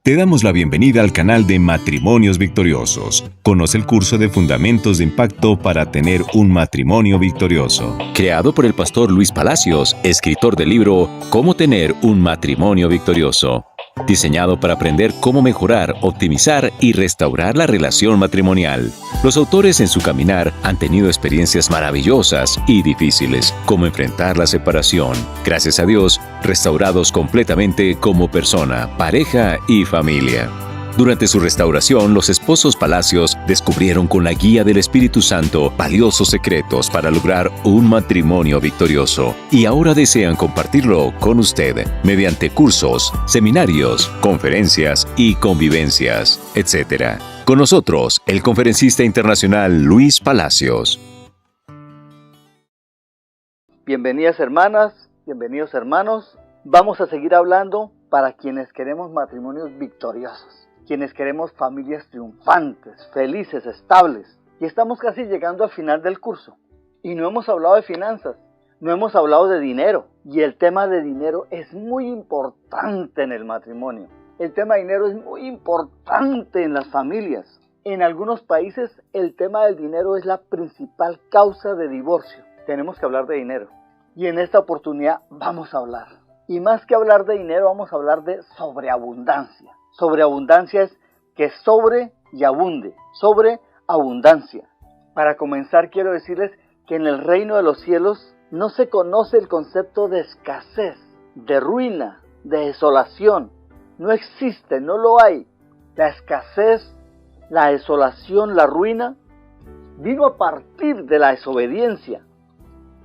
Te damos la bienvenida al canal de Matrimonios Victoriosos. Conoce el curso de Fundamentos de Impacto para tener un matrimonio victorioso. Creado por el pastor Luis Palacios, escritor del libro Cómo tener un matrimonio victorioso. Diseñado para aprender cómo mejorar, optimizar y restaurar la relación matrimonial. Los autores en su caminar han tenido experiencias maravillosas y difíciles, como enfrentar la separación. Gracias a Dios, restaurados completamente como persona, pareja y familia. Durante su restauración, los esposos Palacios descubrieron con la guía del Espíritu Santo valiosos secretos para lograr un matrimonio victorioso y ahora desean compartirlo con usted mediante cursos, seminarios, conferencias y convivencias, etc. Con nosotros, el conferencista internacional Luis Palacios. Bienvenidas hermanas, bienvenidos hermanos. Vamos a seguir hablando para quienes queremos matrimonios victoriosos, quienes queremos familias triunfantes, felices, estables. Y estamos casi llegando al final del curso. Y no hemos hablado de finanzas, no hemos hablado de dinero. Y el tema de dinero es muy importante en el matrimonio. El tema de dinero es muy importante en las familias. En algunos países el tema del dinero es la principal causa de divorcio. Tenemos que hablar de dinero. Y en esta oportunidad vamos a hablar. Y más que hablar de dinero, vamos a hablar de sobreabundancia. Sobreabundancia es que sobre y abunde. Sobreabundancia. Para comenzar, quiero decirles que en el reino de los cielos no se conoce el concepto de escasez, de ruina, de desolación. No existe, no lo hay. La escasez, la desolación, la ruina, vino a partir de la desobediencia.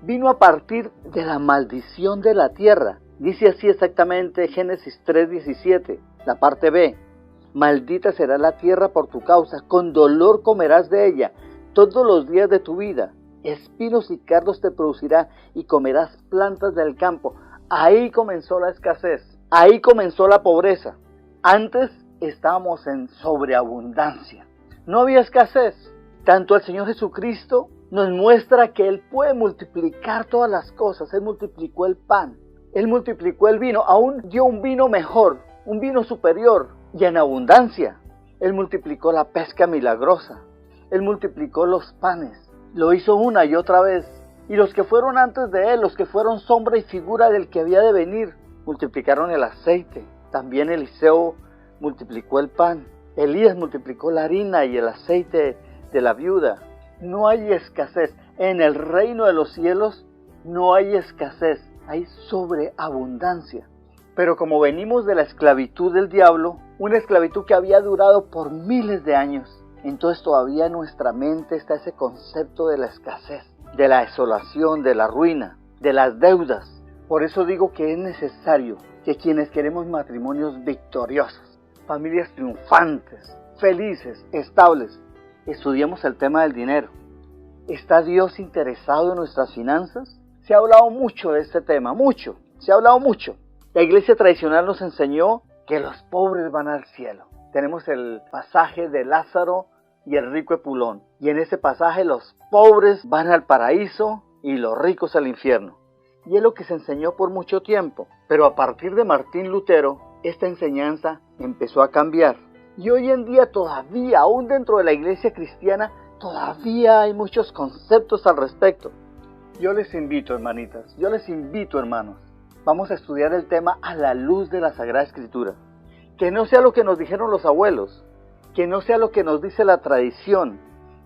Vino a partir de la maldición de la tierra. Dice así exactamente Génesis 3:17, la parte B. Maldita será la tierra por tu causa, con dolor comerás de ella todos los días de tu vida. Espinos y cardos te producirá y comerás plantas del campo. Ahí comenzó la escasez, ahí comenzó la pobreza. Antes estábamos en sobreabundancia. No había escasez. Tanto el Señor Jesucristo nos muestra que Él puede multiplicar todas las cosas. Él multiplicó el pan, Él multiplicó el vino, aún dio un vino mejor, un vino superior y en abundancia. Él multiplicó la pesca milagrosa, Él multiplicó los panes, lo hizo una y otra vez. Y los que fueron antes de Él, los que fueron sombra y figura del que había de venir, multiplicaron el aceite. También Eliseo multiplicó el pan, Elías multiplicó la harina y el aceite de la viuda. No hay escasez. En el reino de los cielos no hay escasez, hay sobreabundancia. Pero como venimos de la esclavitud del diablo, una esclavitud que había durado por miles de años, entonces todavía en nuestra mente está ese concepto de la escasez, de la desolación, de la ruina, de las deudas. Por eso digo que es necesario que quienes queremos matrimonios victoriosos, familias triunfantes, felices, estables, estudiemos el tema del dinero. ¿Está Dios interesado en nuestras finanzas? Se ha hablado mucho de este tema, se ha hablado mucho. La iglesia tradicional nos enseñó que los pobres van al cielo. Tenemos el pasaje de Lázaro y el rico Epulón. Y en ese pasaje los pobres van al paraíso y los ricos al infierno. Y es lo que se enseñó por mucho tiempo. Pero a partir de Martín Lutero, esta enseñanza empezó a cambiar. Y hoy en día todavía, aún dentro de la iglesia cristiana, todavía hay muchos conceptos al respecto. Yo les invito, hermanitas, yo les invito, hermanos, vamos a estudiar el tema a la luz de la Sagrada Escritura. Que no sea lo que nos dijeron los abuelos, que no sea lo que nos dice la tradición,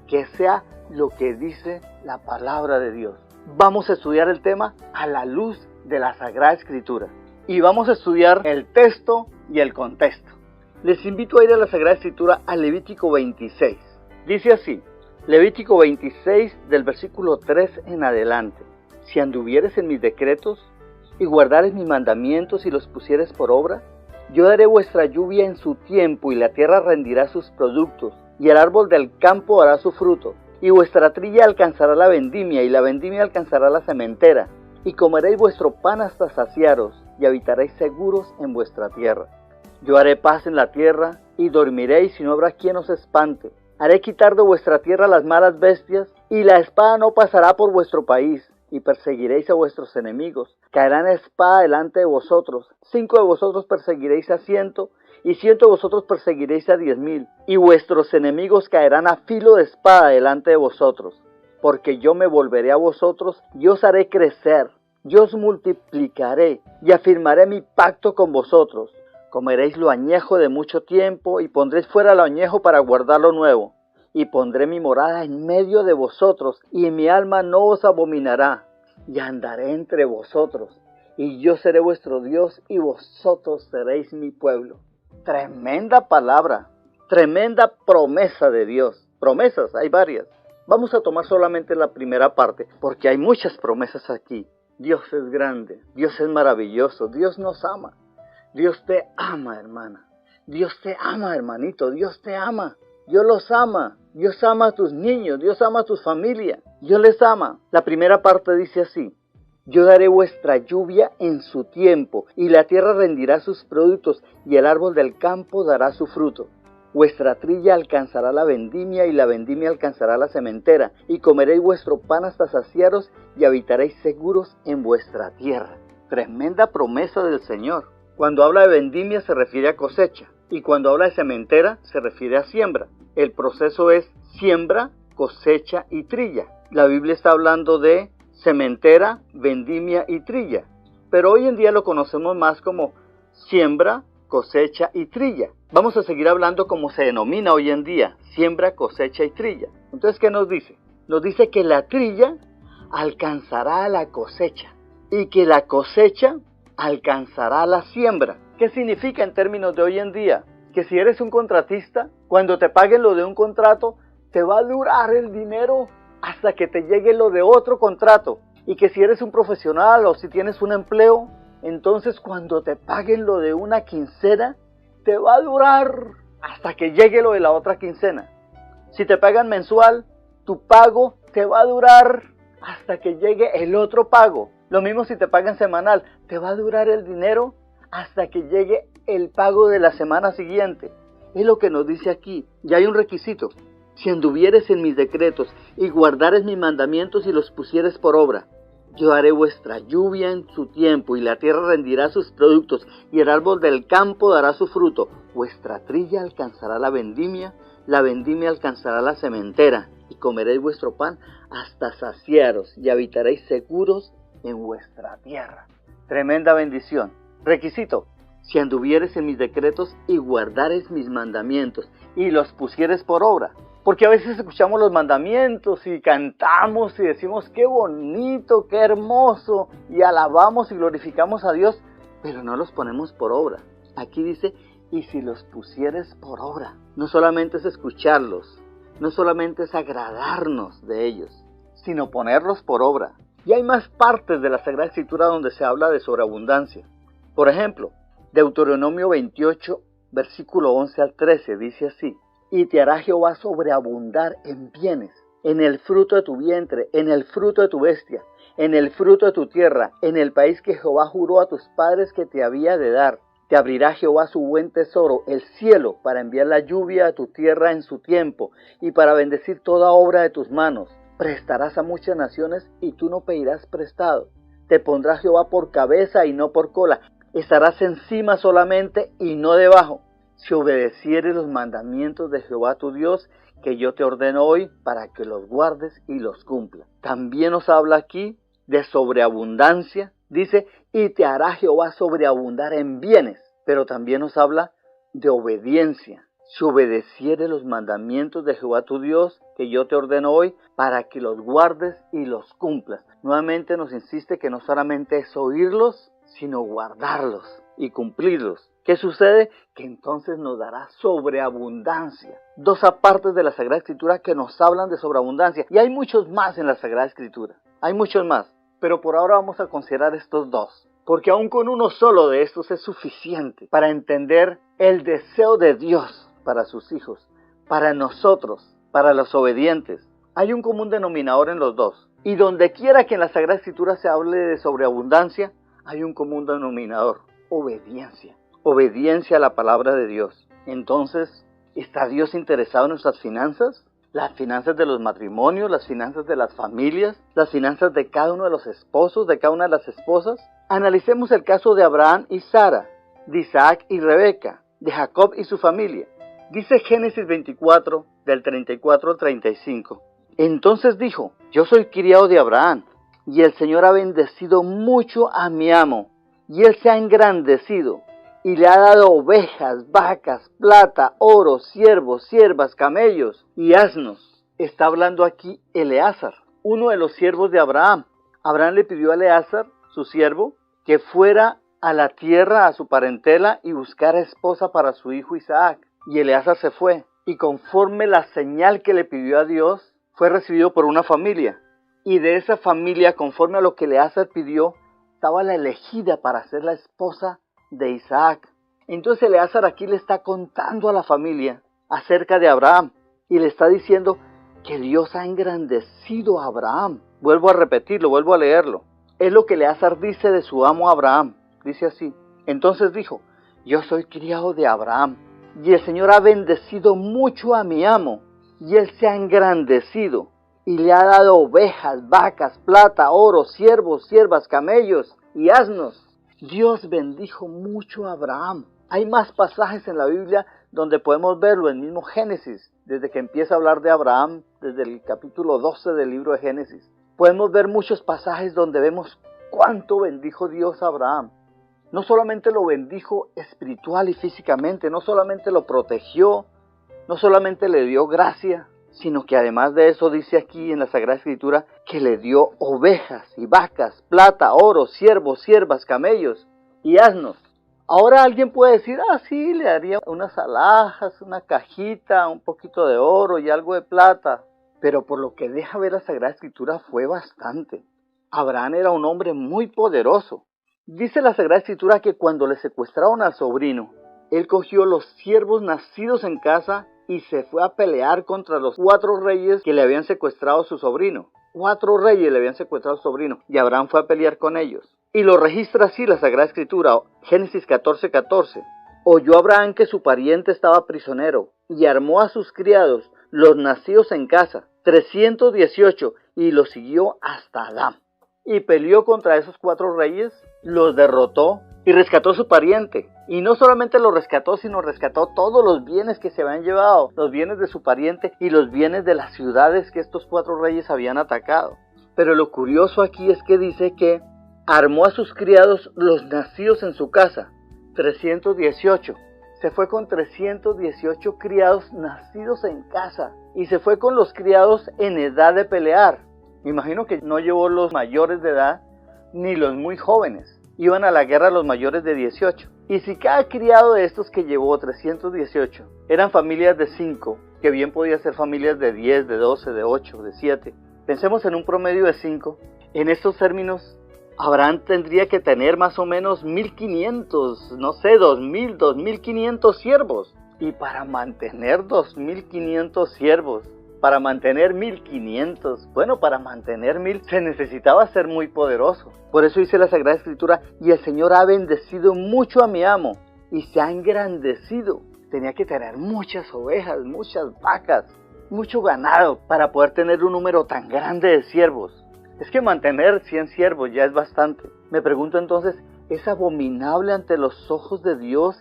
que sea lo que dice la palabra de Dios. Vamos a estudiar el tema a la luz de la Sagrada Escritura. Y vamos a estudiar el texto y el contexto. Les invito a ir a la Sagrada Escritura a Levítico 26. Dice así, Levítico 26 del versículo 3 en adelante. Si anduvieres en mis decretos y guardares mis mandamientos y los pusieres por obra, yo daré vuestra lluvia en su tiempo y la tierra rendirá sus productos y el árbol del campo dará su fruto. Y vuestra trilla alcanzará la vendimia y la vendimia alcanzará la sementera. Y comeréis vuestro pan hasta saciaros y habitaréis seguros en vuestra tierra. Yo haré paz en la tierra, y dormiréis y no habrá quien os espante. Haré quitar de vuestra tierra las malas bestias, y la espada no pasará por vuestro país, y perseguiréis a vuestros enemigos. Caerán espada delante de vosotros, 5 de vosotros perseguiréis a 100, y 100 de vosotros perseguiréis a 10,000, y vuestros enemigos caerán a filo de espada delante de vosotros. Porque yo me volveré a vosotros, y os haré crecer, yo os multiplicaré, y afirmaré mi pacto con vosotros. Comeréis lo añejo de mucho tiempo, y pondréis fuera lo añejo para guardar lo nuevo. Y pondré mi morada en medio de vosotros, y mi alma no os abominará, y andaré entre vosotros, y yo seré vuestro Dios, y vosotros seréis mi pueblo. Tremenda palabra, tremenda promesa de Dios. Promesas, hay varias. Vamos a tomar solamente la primera parte, porque hay muchas promesas aquí. Dios es grande, Dios es maravilloso, Dios nos ama. Dios te ama, hermana. Dios te ama, hermanito, Dios te ama. Dios los ama. Dios ama a tus niños, Dios ama a tu familia. Dios les ama. La primera parte dice así: yo daré vuestra lluvia en su tiempo, y la tierra rendirá sus productos, y el árbol del campo dará su fruto. Vuestra trilla alcanzará la vendimia, y la vendimia alcanzará la sementera, y comeréis vuestro pan hasta saciaros, y habitaréis seguros en vuestra tierra. Tremenda promesa del Señor. Cuando habla de vendimia se refiere a cosecha, y cuando habla de sementera se refiere a siembra. El proceso es siembra, cosecha y trilla. La Biblia está hablando de sementera, vendimia y trilla, pero hoy en día lo conocemos más como siembra, cosecha y trilla. Vamos a seguir hablando como se denomina hoy en día, siembra, cosecha y trilla. Entonces, ¿qué nos dice? Nos dice que la trilla alcanzará a la cosecha y que la cosecha alcanzará la siembra. ¿Qué significa en términos de hoy en día? Que si eres un contratista, cuando te paguen lo de un contrato, te va a durar el dinero hasta que te llegue lo de otro contrato. Y que si eres un profesional o si tienes un empleo, entonces cuando te paguen lo de una quincena, te va a durar hasta que llegue lo de la otra quincena. Si te pagan mensual, tu pago te va a durar hasta que llegue el otro pago. Lo mismo si te pagan semanal, te va a durar el dinero hasta que llegue el pago de la semana siguiente. Es lo que nos dice aquí. Ya hay un requisito: si anduvieres en mis decretos y guardares mis mandamientos y los pusieres por obra, yo haré vuestra lluvia en su tiempo, y la tierra rendirá sus productos, y el árbol del campo dará su fruto. Vuestra trilla alcanzará la vendimia alcanzará la sementera, y comeréis vuestro pan hasta saciaros, y habitaréis seguros en vuestra tierra. Tremenda bendición. Requisito: si anduvieres en mis decretos y guardares mis mandamientos y los pusieres por obra. Porque a veces escuchamos los mandamientos y cantamos y decimos qué bonito, qué hermoso, y alabamos y glorificamos a Dios, pero no los ponemos por obra. Aquí dice: y si los pusieres por obra. No solamente es escucharlos, no solamente es agradarnos de ellos, sino ponerlos por obra. Y hay más partes de la Sagrada Escritura donde se habla de sobreabundancia. Por ejemplo, Deuteronomio 28, versículo 11 al 13, dice así: y te hará Jehová sobreabundar en bienes, en el fruto de tu vientre, en el fruto de tu bestia, en el fruto de tu tierra, en el país que Jehová juró a tus padres que te había de dar. Te abrirá Jehová su buen tesoro, el cielo, para enviar la lluvia a tu tierra en su tiempo, y para bendecir toda obra de tus manos. Prestarás a muchas naciones, y tú no pedirás prestado. Te pondrá Jehová por cabeza y no por cola. Estarás encima solamente y no debajo, si obedecieres los mandamientos de Jehová tu Dios, que yo te ordeno hoy, para que los guardes y los cumplas. También nos habla aquí de sobreabundancia. Dice: y te hará Jehová sobreabundar en bienes. Pero también nos habla de obediencia. Si obedecieres los mandamientos de Jehová tu Dios, que yo te ordeno hoy, para que los guardes y los cumplas. Nuevamente nos insiste que no solamente es oírlos, sino guardarlos y cumplirlos. ¿Qué sucede? Que entonces nos dará sobreabundancia. Dos apartes de la Sagrada Escritura que nos hablan de sobreabundancia. Y hay muchos más en la Sagrada Escritura. Hay muchos más. Pero por ahora vamos a considerar estos dos. Porque aún con uno solo de estos es suficiente para entender el deseo de Dios para sus hijos, para nosotros, para los obedientes. Hay un común denominador en los dos. Y donde quiera que en la Sagrada Escritura se hable de sobreabundancia, hay un común denominador: obediencia. Obediencia a la palabra de Dios. Entonces, ¿está Dios interesado en nuestras finanzas? Las finanzas de los matrimonios, las finanzas de las familias, las finanzas de cada uno de los esposos, de cada una de las esposas. Analicemos el caso de Abraham y Sara, de Isaac y Rebeca, de Jacob y su familia. Dice Génesis 24, del 34 al 35. Entonces dijo, yo soy criado de Abraham, y el Señor ha bendecido mucho a mi amo, y él se ha engrandecido, y le ha dado ovejas, vacas, plata, oro, siervos, siervas, camellos y asnos. Está hablando aquí Eleazar, uno de los siervos de Abraham. Abraham le pidió a Eleazar, su siervo, que fuera a la tierra, a su parentela, y buscara esposa para su hijo Isaac. Y Eleazar se fue, y conforme la señal que le pidió a Dios, fue recibido por una familia. Y de esa familia, conforme a lo que Eleazar pidió, estaba la elegida para ser la esposa de Isaac. Entonces Eleazar aquí le está contando a la familia acerca de Abraham, y le está diciendo que Dios ha engrandecido a Abraham. Vuelvo a repetirlo, vuelvo a leerlo. Es lo que Eleazar dice de su amo Abraham. Dice así, entonces dijo, yo soy criado de Abraham, y el Señor ha bendecido mucho a mi amo, y él se ha engrandecido, y le ha dado ovejas, vacas, plata, oro, siervos, siervas, camellos y asnos. Dios bendijo mucho a Abraham. Hay más pasajes en la Biblia donde podemos verlo, en mismo Génesis, desde que empieza a hablar de Abraham, desde el capítulo 12 del libro de Génesis. Podemos ver muchos pasajes donde vemos cuánto bendijo Dios a Abraham. No solamente lo bendijo espiritual y físicamente, no solamente lo protegió, no solamente le dio gracia, sino que además de eso dice aquí en la Sagrada Escritura que le dio ovejas y vacas, plata, oro, siervos, siervas, camellos y asnos. Ahora alguien puede decir, sí, le daría unas alhajas, una cajita, un poquito de oro y algo de plata. Pero por lo que deja ver la Sagrada Escritura fue bastante. Abraham era un hombre muy poderoso. Dice la Sagrada Escritura que cuando le secuestraron al sobrino, él cogió los siervos nacidos en casa y se fue a pelear contra los 4 reyes que le habían secuestrado a su sobrino. 4 reyes le habían secuestrado a su sobrino y Abraham fue a pelear con ellos. Y lo registra así la Sagrada Escritura, Génesis 14:14. Oyó Abraham que su pariente estaba prisionero y armó a sus criados, los nacidos en casa, 318, y los siguió hasta Adán. Y peleó contra esos 4 reyes, los derrotó y rescató a su pariente. Y no solamente lo rescató, sino rescató todos los bienes que se habían llevado, los bienes de su pariente y los bienes de las ciudades que estos 4 reyes habían atacado. Pero lo curioso aquí es que dice que armó a sus criados, los nacidos en su casa, 318. Se fue con 318 criados nacidos en casa y se fue con los criados en edad de pelear. Me imagino que no llevó los mayores de edad ni los muy jóvenes. Iban a la guerra los mayores de 18. Y si cada criado de estos que llevó 318 eran familias de 5, que bien podía ser familias de 10, de 12, de 8, de 7, pensemos en un promedio de 5. En estos términos, Abraham tendría que tener más o menos 1500, no sé, 2000, 2500 siervos. Y para mantener 2500 siervos, para mantener 1500, para mantener 1000 se necesitaba ser muy poderoso. Por eso dice la Sagrada Escritura, y el Señor ha bendecido mucho a mi amo, y se ha engrandecido. Tenía que tener muchas ovejas, muchas vacas, mucho ganado, para poder tener un número tan grande de siervos. Es que mantener 100 siervos ya es bastante. Me pregunto entonces, ¿es abominable ante los ojos de Dios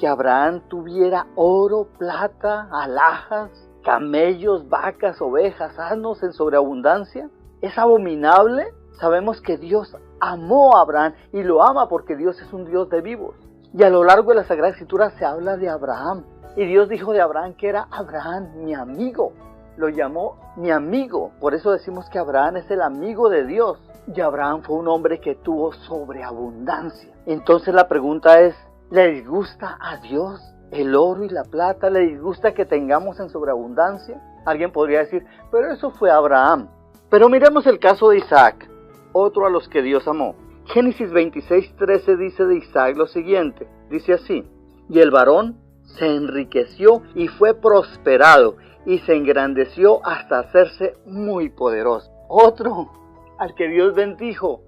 que Abraham tuviera oro, plata, alhajas, camellos, vacas, ovejas, asnos en sobreabundancia? ¿Es abominable? Sabemos que Dios amó a Abraham y lo ama porque Dios es un Dios de vivos. Y a lo largo de la Sagrada Escritura se habla de Abraham. Y Dios dijo de Abraham que era Abraham, mi amigo. Lo llamó mi amigo. Por eso decimos que Abraham es el amigo de Dios. Y Abraham fue un hombre que tuvo sobreabundancia. Entonces la pregunta es, ¿le disgusta a Dios el oro y la plata? ¿Le disgusta que tengamos en sobreabundancia? Alguien podría decir, pero eso fue Abraham. Pero miremos el caso de Isaac, otro a los que Dios amó. Génesis 26:13 dice de Isaac lo siguiente, dice así, y el varón se enriqueció y fue prosperado y se engrandeció hasta hacerse muy poderoso. Otro al que Dios bendijo,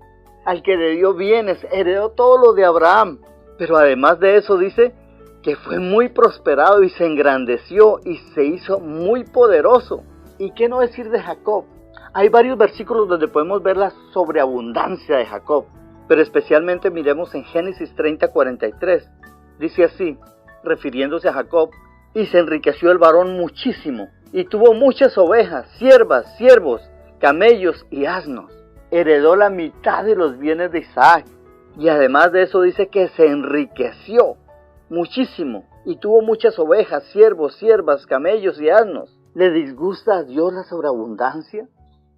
al que le dio bienes, heredó todo lo de Abraham. Pero además de eso dice que fue muy prosperado y se engrandeció y se hizo muy poderoso. ¿Y qué no decir de Jacob? Hay varios versículos donde podemos ver la sobreabundancia de Jacob, pero especialmente miremos en Génesis 30:43. Dice así, refiriéndose a Jacob, y se enriqueció el varón muchísimo, y tuvo muchas ovejas, siervas, siervos, camellos y asnos. Heredó la mitad de los bienes de Isaac, y además de eso dice que se enriqueció muchísimo, y tuvo muchas ovejas, siervos, siervas, camellos y asnos. ¿Le disgusta a Dios la sobreabundancia?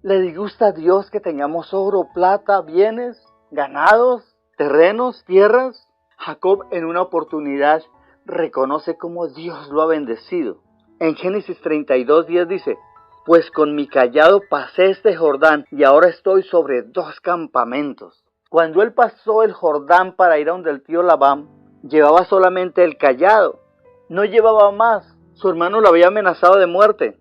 ¿Le disgusta a Dios que tengamos oro, plata, bienes, ganados, terrenos, tierras? Jacob en una oportunidad reconoce cómo Dios lo ha bendecido. En Génesis 32:10 dice: pues con mi cayado pasé este Jordán y ahora estoy sobre 2 campamentos. Cuando él pasó el Jordán para ir a donde el tío Labán, llevaba solamente el cayado, no llevaba más. Su hermano lo había amenazado de muerte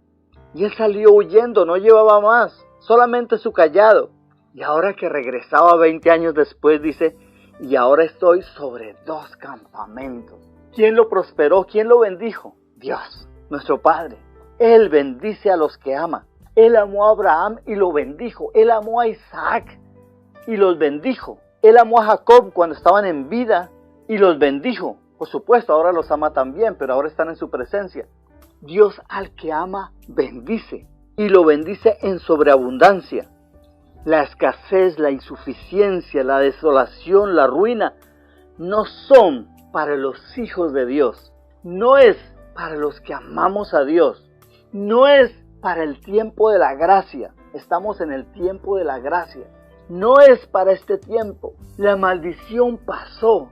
y él salió huyendo, no llevaba más, solamente su cayado. Y ahora que regresaba 20 años después dice: y ahora estoy sobre 2 campamentos. ¿Quién lo prosperó? ¿Quién lo bendijo? Dios, nuestro Padre. Él bendice a los que ama. Él amó a Abraham y lo bendijo. Él amó a Isaac y los bendijo. Él amó a Jacob cuando estaban en vida y los bendijo. Por supuesto, ahora los ama también, pero ahora están en su presencia. Dios al que ama bendice y lo bendice en sobreabundancia. La escasez, la insuficiencia, la desolación, la ruina no son para los hijos de Dios. No es para los que amamos a Dios. No es para el tiempo de la gracia. Estamos en el tiempo de la gracia. No es para este tiempo. La maldición pasó.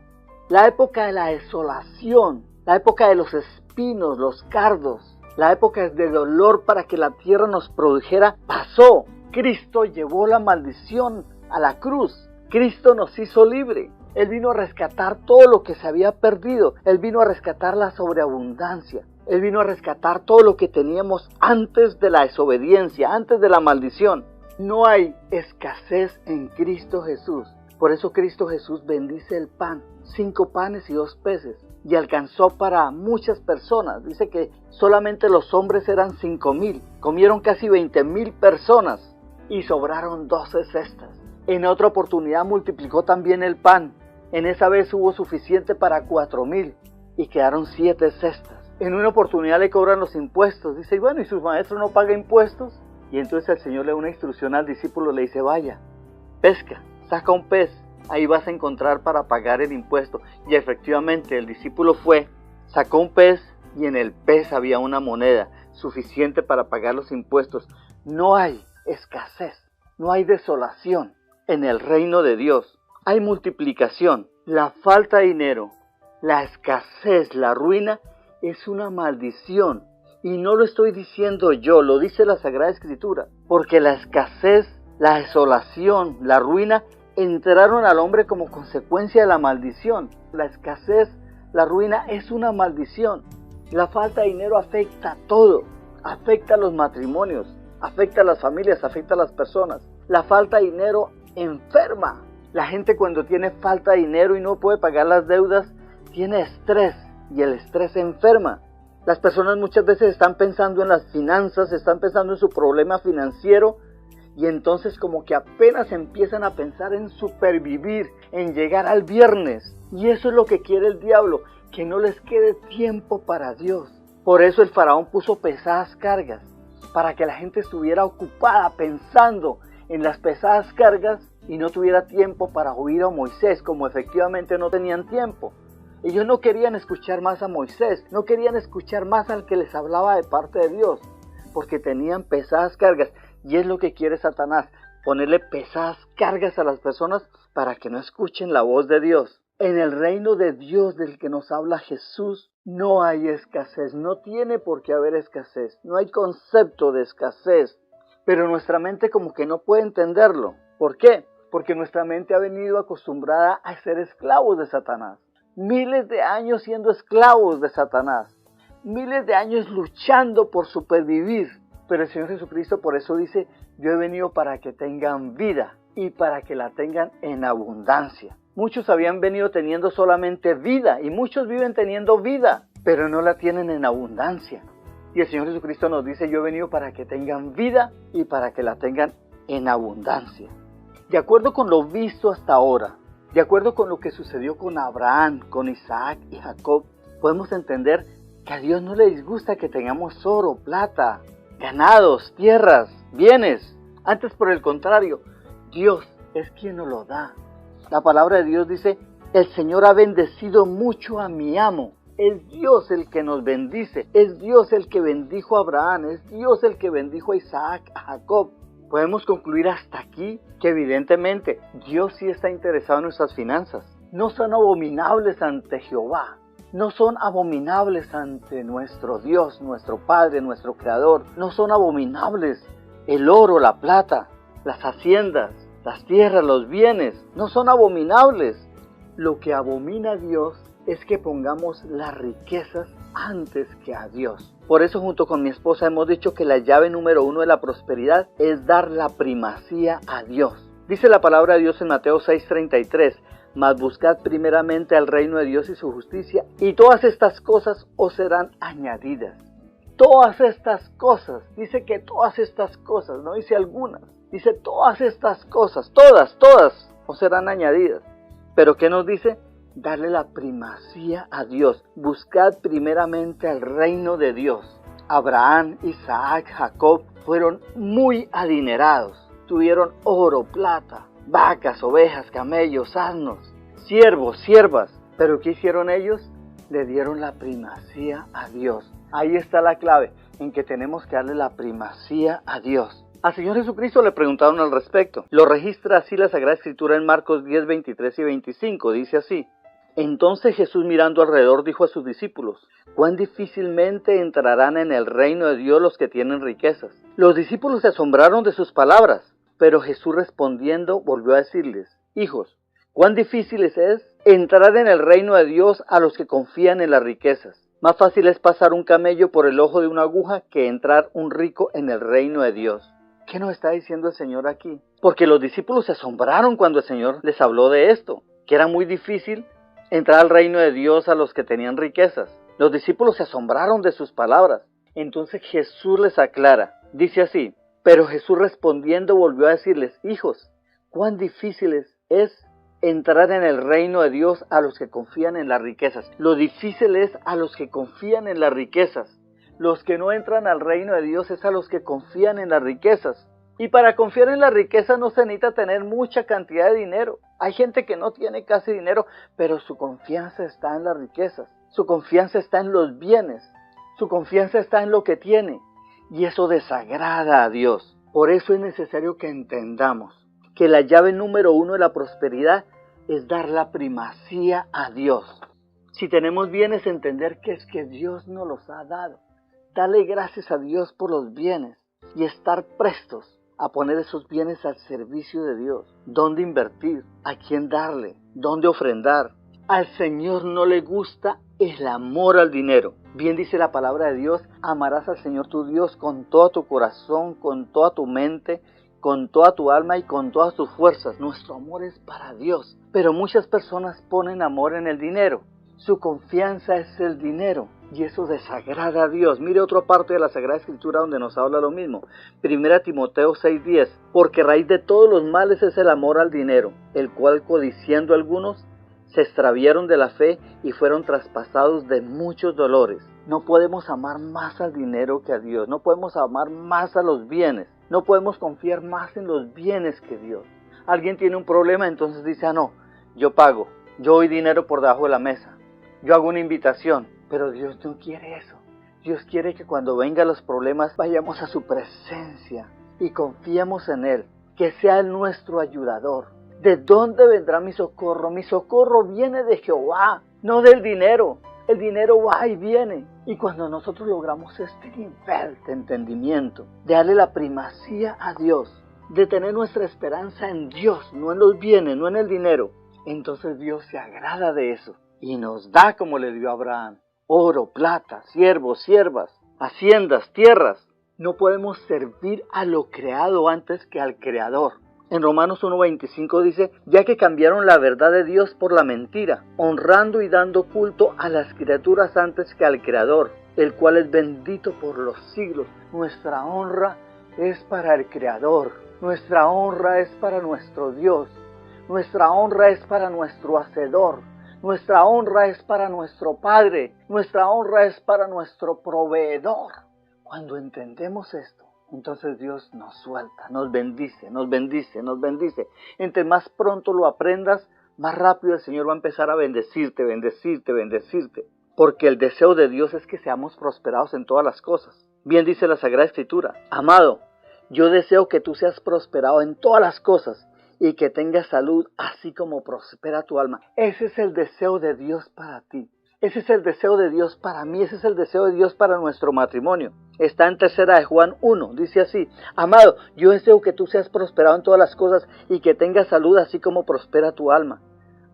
La época de la desolación, la época de los espinos, los cardos, la época de dolor para que la tierra nos produjera, pasó. Cristo llevó la maldición a la cruz. Cristo nos hizo libre. Él vino a rescatar todo lo que se había perdido. Él vino a rescatar la sobreabundancia. Él vino a rescatar todo lo que teníamos antes de la desobediencia, antes de la maldición. No hay escasez en Cristo Jesús. Por eso Cristo Jesús bendice el pan, 5 panes y 2 peces. Y alcanzó para muchas personas. Dice que solamente los hombres eran 5,000. Comieron casi 20,000 personas y sobraron 12 cestas. En otra oportunidad multiplicó también el pan. En esa vez hubo suficiente para 4,000 y quedaron 7 cestas. En una oportunidad le cobran los impuestos. Dice, bueno, ¿y su maestro no paga impuestos? Y entonces el Señor le da una instrucción al discípulo, le dice, vaya, pesca, saca un pez, ahí vas a encontrar para pagar el impuesto. Y efectivamente el discípulo fue, sacó un pez y en el pez había una moneda suficiente para pagar los impuestos. No hay escasez, no hay desolación en el reino de Dios. Hay multiplicación. La falta de dinero, la escasez, la ruina es una maldición. Y no lo estoy diciendo yo, lo dice la Sagrada Escritura. Porque la escasez, la desolación, la ruina entraron al hombre como consecuencia de la maldición. La escasez, la ruina es una maldición. La falta de dinero afecta a todo. Afecta a los matrimonios, afecta a las familias, afecta a las personas. La falta de dinero enferma. La gente cuando tiene falta de dinero y no puede pagar las deudas, tiene estrés y el estrés enferma. Las personas muchas veces están pensando en las finanzas, están pensando en su problema financiero y entonces como que apenas empiezan a pensar en supervivir, en llegar al viernes. Y eso es lo que quiere el diablo, que no les quede tiempo para Dios. Por eso el faraón puso pesadas cargas, para que la gente estuviera ocupada pensando en las pesadas cargas y no tuviera tiempo para oír a Moisés, como efectivamente no tenían tiempo. Ellos no querían escuchar más a Moisés, no querían escuchar más al que les hablaba de parte de Dios, porque tenían pesadas cargas. Y es lo que quiere Satanás, ponerle pesadas cargas a las personas para que no escuchen la voz de Dios. En el reino de Dios del que nos habla Jesús, no hay escasez, no tiene por qué haber escasez, no hay concepto de escasez. Pero nuestra mente como que no puede entenderlo. ¿Por qué? Porque nuestra mente ha venido acostumbrada a ser esclavos de Satanás. Miles de años siendo esclavos de Satanás. Miles de años luchando por supervivir. Pero el Señor Jesucristo por eso dice, yo he venido para que tengan vida y para que la tengan en abundancia. Muchos habían venido teniendo solamente vida y muchos viven teniendo vida, pero no la tienen en abundancia. Y el Señor Jesucristo nos dice, yo he venido para que tengan vida y para que la tengan en abundancia. De acuerdo con lo visto hasta ahora, de acuerdo con lo que sucedió con Abraham, con Isaac y Jacob, podemos entender que a Dios no le disgusta que tengamos oro, plata, ganados, tierras, bienes. Antes, por el contrario, Dios es quien nos lo da. La palabra de Dios dice, el Señor ha bendecido mucho a mi amo. Es Dios el que nos bendice, es Dios el que bendijo a Abraham, es Dios el que bendijo a Isaac, a Jacob. Podemos concluir hasta aquí que evidentemente Dios sí está interesado en nuestras finanzas. No son abominables ante Jehová, no son abominables ante nuestro Dios, nuestro Padre, nuestro Creador. No son abominables el oro, la plata, las haciendas, las tierras, los bienes. No son abominables. Lo que abomina a Dios es que pongamos las riquezas antes que a Dios. Por eso junto con mi esposa hemos dicho que la llave número 1 de la prosperidad es dar la primacía a Dios. Dice la palabra de Dios en Mateo 6:33, mas buscad primeramente al reino de Dios y su justicia, y todas estas cosas os serán añadidas. Todas estas cosas, dice que todas estas cosas, no dice algunas, dice todas estas cosas, todas os serán añadidas. Pero ¿qué nos dice? Darle la primacía a Dios. Buscad primeramente al reino de Dios. Abraham, Isaac, Jacob fueron muy adinerados. Tuvieron oro, plata, vacas, ovejas, camellos, asnos, siervos, siervas. ¿Pero qué hicieron ellos? Le dieron la primacía a Dios. Ahí está la clave, en que tenemos que darle la primacía a Dios. Al Señor Jesucristo le preguntaron al respecto. Lo registra así la Sagrada Escritura en Marcos 10, 23 y 25. Dice así. Entonces Jesús mirando alrededor dijo a sus discípulos, cuán difícilmente entrarán en el reino de Dios los que tienen riquezas. Los discípulos se asombraron de sus palabras, pero Jesús respondiendo volvió a decirles, hijos, cuán difícil es entrar en el reino de Dios a los que confían en las riquezas. Más fácil es pasar un camello por el ojo de una aguja que entrar un rico en el reino de Dios. ¿Qué nos está diciendo el Señor aquí? Porque los discípulos se asombraron cuando el Señor les habló de esto, que era muy difícil entrar al reino de Dios a los que tenían riquezas. Los discípulos se asombraron de sus palabras. Entonces Jesús les aclara. Dice así, pero Jesús respondiendo volvió a decirles, hijos, cuán difícil es entrar en el reino de Dios a los que confían en las riquezas. Lo difícil es a los que confían en las riquezas. Los que no entran al reino de Dios es a los que confían en las riquezas. Y para confiar en la riqueza no se necesita tener mucha cantidad de dinero. Hay gente que no tiene casi dinero, pero su confianza está en las riquezas. Su confianza está en los bienes. Su confianza está en lo que tiene. Y eso desagrada a Dios. Por eso es necesario que entendamos que la llave número 1 de la prosperidad es dar la primacía a Dios. Si tenemos bienes, entender que es que Dios nos los ha dado. Darle gracias a Dios por los bienes y estar prestos a poner esos bienes al servicio de Dios. ¿Dónde invertir? ¿A quién darle? ¿Dónde ofrendar? Al Señor no le gusta el amor al dinero. Bien dice la palabra de Dios, amarás al Señor tu Dios con todo tu corazón, con toda tu mente, con toda tu alma y con todas tus fuerzas. Nuestro amor es para Dios. Pero muchas personas ponen amor en el dinero. Su confianza es el dinero. Y eso desagrada a Dios. Mire otra parte de la Sagrada Escritura donde nos habla lo mismo. 1 Timoteo 6:10. Porque raíz de todos los males es el amor al dinero, el cual codiciando algunos se extraviaron de la fe y fueron traspasados de muchos dolores. No podemos amar más al dinero que a Dios. No podemos amar más a los bienes. No podemos confiar más en los bienes que Dios. Alguien tiene un problema, entonces dice, no, yo pago. Yo doy dinero por debajo de la mesa. Yo hago una invitación. Pero Dios no quiere eso. Dios quiere que cuando vengan los problemas vayamos a su presencia y confiemos en Él, que sea Él nuestro ayudador. ¿De dónde vendrá mi socorro? Mi socorro viene de Jehová, no del dinero. El dinero va y viene. Y cuando nosotros logramos este nivel de entendimiento, de darle la primacía a Dios, de tener nuestra esperanza en Dios, no en los bienes, no en el dinero, entonces Dios se agrada de eso y nos da como le dio a Abraham. Oro, plata, siervos, siervas, haciendas, tierras. No podemos servir a lo creado antes que al Creador. En Romanos 1:25 dice, ya que cambiaron la verdad de Dios por la mentira, honrando y dando culto a las criaturas antes que al Creador, el cual es bendito por los siglos. Nuestra honra es para el Creador. Nuestra honra es para nuestro Dios. Nuestra honra es para nuestro Hacedor. Nuestra honra es para nuestro Padre. Nuestra honra es para nuestro proveedor. Cuando entendemos esto, entonces Dios nos suelta, nos bendice, nos bendice, nos bendice. Entre más pronto lo aprendas, más rápido el Señor va a empezar a bendecirte, bendecirte, bendecirte. Porque el deseo de Dios es que seamos prosperados en todas las cosas. Bien dice la Sagrada Escritura: amado, yo deseo que tú seas prosperado en todas las cosas y que tengas salud, así como prospera tu alma. Ese es el deseo de Dios para ti. Ese es el deseo de Dios para mí. Ese es el deseo de Dios para nuestro matrimonio. Está en 3 de Juan 1. Dice así: amado, yo deseo que tú seas prosperado en todas las cosas y que tengas salud, así como prospera tu alma.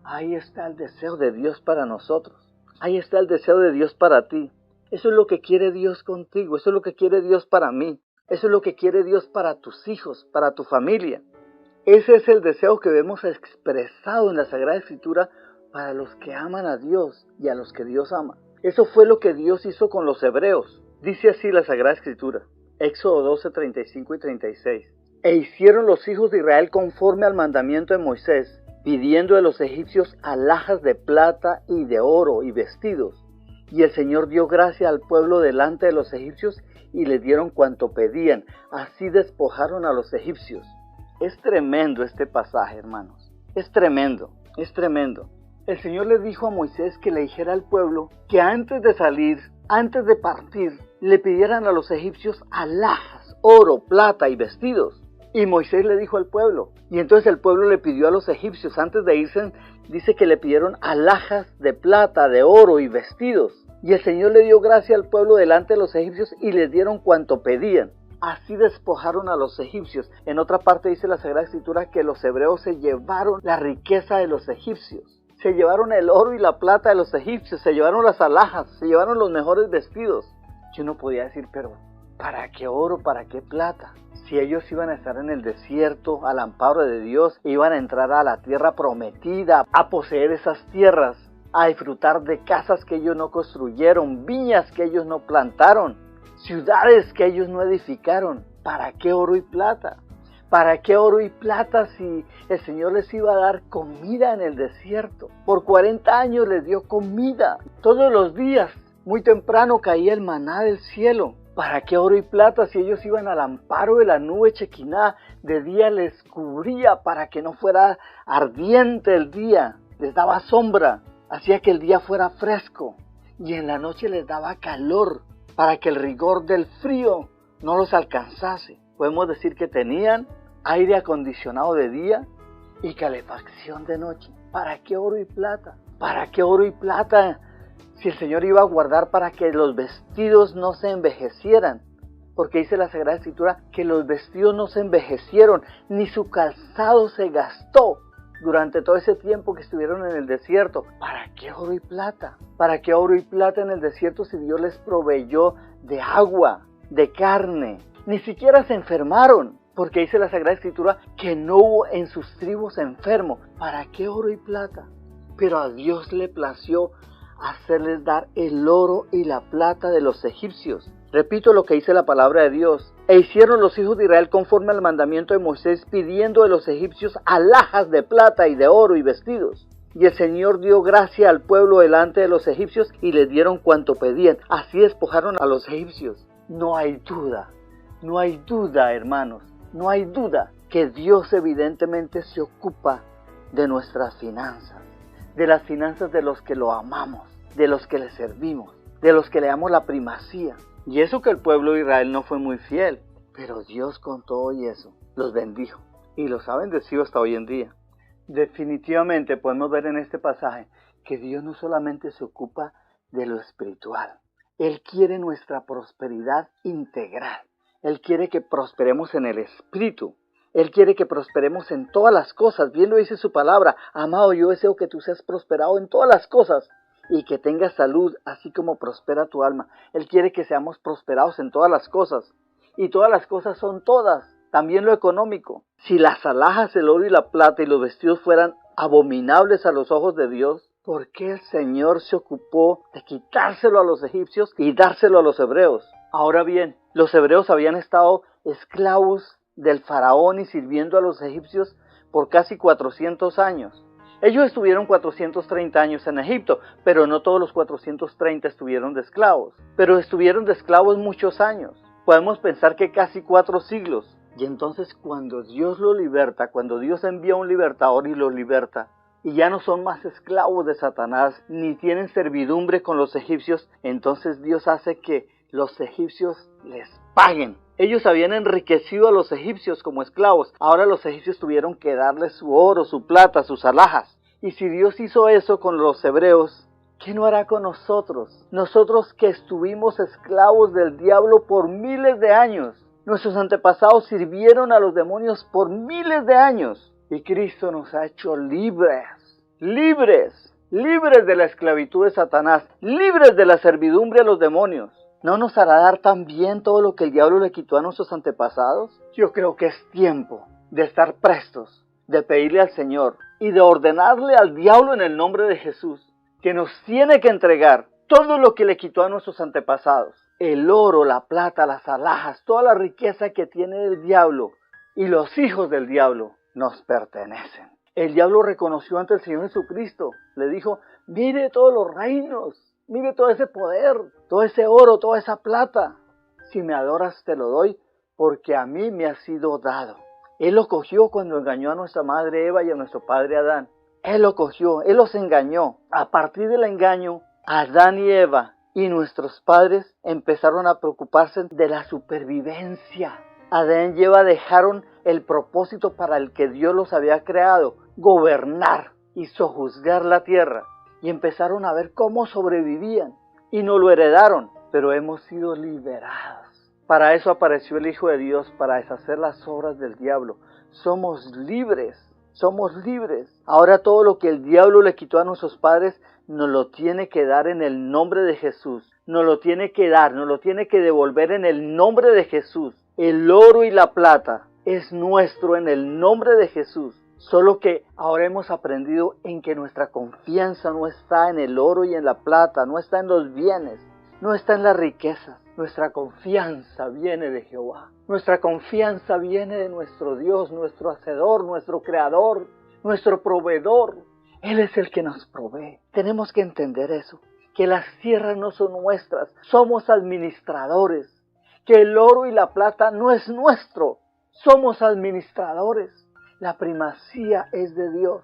Ahí está el deseo de Dios para nosotros. Ahí está el deseo de Dios para ti. Eso es lo que quiere Dios contigo. Eso es lo que quiere Dios para mí. Eso es lo que quiere Dios para tus hijos, para tu familia. Ese es el deseo que vemos expresado en la Sagrada Escritura para los que aman a Dios y a los que Dios ama. Eso fue lo que Dios hizo con los hebreos. Dice así la Sagrada Escritura, Éxodo 12, 35 y 36. E hicieron los hijos de Israel conforme al mandamiento de Moisés, pidiendo de los egipcios alhajas de plata y de oro y vestidos. Y el Señor dio gracia al pueblo delante de los egipcios y les dieron cuanto pedían. Así despojaron a los egipcios. Es tremendo este pasaje, hermanos. Es tremendo, es tremendo. El Señor le dijo a Moisés que le dijera al pueblo que antes de salir, antes de partir, le pidieran a los egipcios alhajas, oro, plata y vestidos. Y Moisés le dijo al pueblo. Y entonces el pueblo le pidió a los egipcios, antes de irse, dice que le pidieron alhajas de plata, de oro y vestidos. Y el Señor le dio gracia al pueblo delante de los egipcios y les dieron cuanto pedían. Así despojaron a los egipcios. En otra parte dice la Sagrada Escritura que los hebreos se llevaron la riqueza de los egipcios. Se llevaron el oro y la plata de los egipcios, se llevaron las alhajas, se llevaron los mejores vestidos. Yo no podía decir, pero ¿para qué oro, para qué plata? Si ellos iban a estar en el desierto, al amparo de Dios, iban a entrar a la tierra prometida, a poseer esas tierras, a disfrutar de casas que ellos no construyeron, viñas que ellos no plantaron, ciudades que ellos no edificaron. ¿Para qué oro y plata? ¿Para qué oro y plata si el Señor les iba a dar comida en el desierto? Por 40 años les dio comida. Todos los días, muy temprano, caía el maná del cielo. ¿Para qué oro y plata si ellos iban al amparo de la nube Chequiná? De día les cubría para que no fuera ardiente el día. Les daba sombra, hacía que el día fuera fresco. Y en la noche les daba calor para que el rigor del frío no los alcanzase. Podemos decir que tenían aire acondicionado de día y calefacción de noche. ¿Para qué oro y plata? ¿Para qué oro y plata si el Señor iba a guardar para que los vestidos no se envejecieran? Porque dice la Sagrada Escritura que los vestidos no se envejecieron, ni su calzado se gastó durante todo ese tiempo que estuvieron en el desierto. ¿Para qué oro y plata? ¿Para qué oro y plata en el desierto si Dios les proveyó de agua, de carne? Ni siquiera se enfermaron, porque dice la Sagrada Escritura que no hubo en sus tribus enfermo. ¿Para qué oro y plata? Pero a Dios le plació hacerles dar el oro y la plata de los egipcios. Repito lo que dice la palabra de Dios. E hicieron los hijos de Israel conforme al mandamiento de Moisés, pidiendo de los egipcios alhajas de plata y de oro y vestidos. Y el Señor dio gracia al pueblo delante de los egipcios y les dieron cuanto pedían. Así despojaron a los egipcios. No hay duda, hermanos, no hay duda que Dios evidentemente se ocupa de nuestras finanzas, de las finanzas de los que lo amamos, de los que le servimos, de los que le damos la primacía. Y eso que el pueblo de Israel no fue muy fiel, pero Dios con todo y eso los bendijo y los ha bendecido hasta hoy en día. Definitivamente podemos ver en este pasaje que Dios no solamente se ocupa de lo espiritual, Él quiere nuestra prosperidad integral. Él quiere que prosperemos en el espíritu. Él quiere que prosperemos en todas las cosas. Bien lo dice su palabra. Amado, yo deseo que tú seas prosperado en todas las cosas y que tengas salud, así como prospera tu alma. Él quiere que seamos prosperados en todas las cosas. Y todas las cosas son todas, también lo económico. Si las alhajas, el oro y la plata y los vestidos fueran abominables a los ojos de Dios, ¿por qué el Señor se ocupó de quitárselo a los egipcios y dárselo a los hebreos? Ahora bien, los hebreos habían estado esclavos del faraón y sirviendo a los egipcios por casi 400 años. Ellos estuvieron 430 años en Egipto, pero no todos los 430 estuvieron de esclavos. Pero estuvieron de esclavos muchos años. Podemos pensar que casi 4 siglos. Y entonces cuando Dios los liberta, cuando Dios envía un libertador y los liberta, y ya no son más esclavos de Satanás, ni tienen servidumbre con los egipcios, entonces Dios hace que los egipcios les paguen. Ellos habían enriquecido a los egipcios como esclavos, ahora los egipcios tuvieron que darles su oro, su plata, sus alhajas. Y si Dios hizo eso con los hebreos, ¿qué no hará con nosotros? Nosotros que estuvimos esclavos del diablo por miles de años. Nuestros antepasados sirvieron a los demonios por miles de años. Y Cristo nos ha hecho libres de la esclavitud de Satanás, libres de la servidumbre a los demonios. ¿No nos hará dar también todo lo que el diablo le quitó a nuestros antepasados? Yo creo que es tiempo de estar prestos, de pedirle al Señor y de ordenarle al diablo en el nombre de Jesús que nos tiene que entregar todo lo que le quitó a nuestros antepasados. El oro, la plata, las alhajas, toda la riqueza que tiene el diablo y los hijos del diablo nos pertenecen. El diablo reconoció ante el Señor Jesucristo. Le dijo, mire todos los reinos, mire todo ese poder, todo ese oro, toda esa plata. Si me adoras te lo doy porque a mí me ha sido dado. Él lo cogió cuando engañó a nuestra madre Eva y a nuestro padre Adán. Él lo cogió, Él los engañó. A partir del engaño, Adán y Eva y nuestros padres empezaron a preocuparse de la supervivencia. Adán y Eva dejaron el propósito para el que Dios los había creado, gobernar y sojuzgar la tierra. Y empezaron a ver cómo sobrevivían. Y no lo heredaron, pero hemos sido liberados. Para eso apareció el Hijo de Dios, para deshacer las obras del diablo. Somos libres. Ahora todo lo que el diablo le quitó a nuestros padres, nos lo tiene que dar en el nombre de Jesús. Nos lo tiene que dar, nos lo tiene que devolver en el nombre de Jesús. El oro y la plata es nuestro en el nombre de Jesús. Solo que ahora hemos aprendido en que nuestra confianza no está en el oro y en la plata, no está en los bienes, no está en las riquezas. Nuestra confianza viene de Jehová. Nuestra confianza viene de nuestro Dios, nuestro Hacedor, nuestro Creador, nuestro Proveedor. Él es el que nos provee. Tenemos que entender eso, que las tierras no son nuestras, somos administradores, que el oro y la plata no es nuestro, somos administradores. La primacía es de Dios.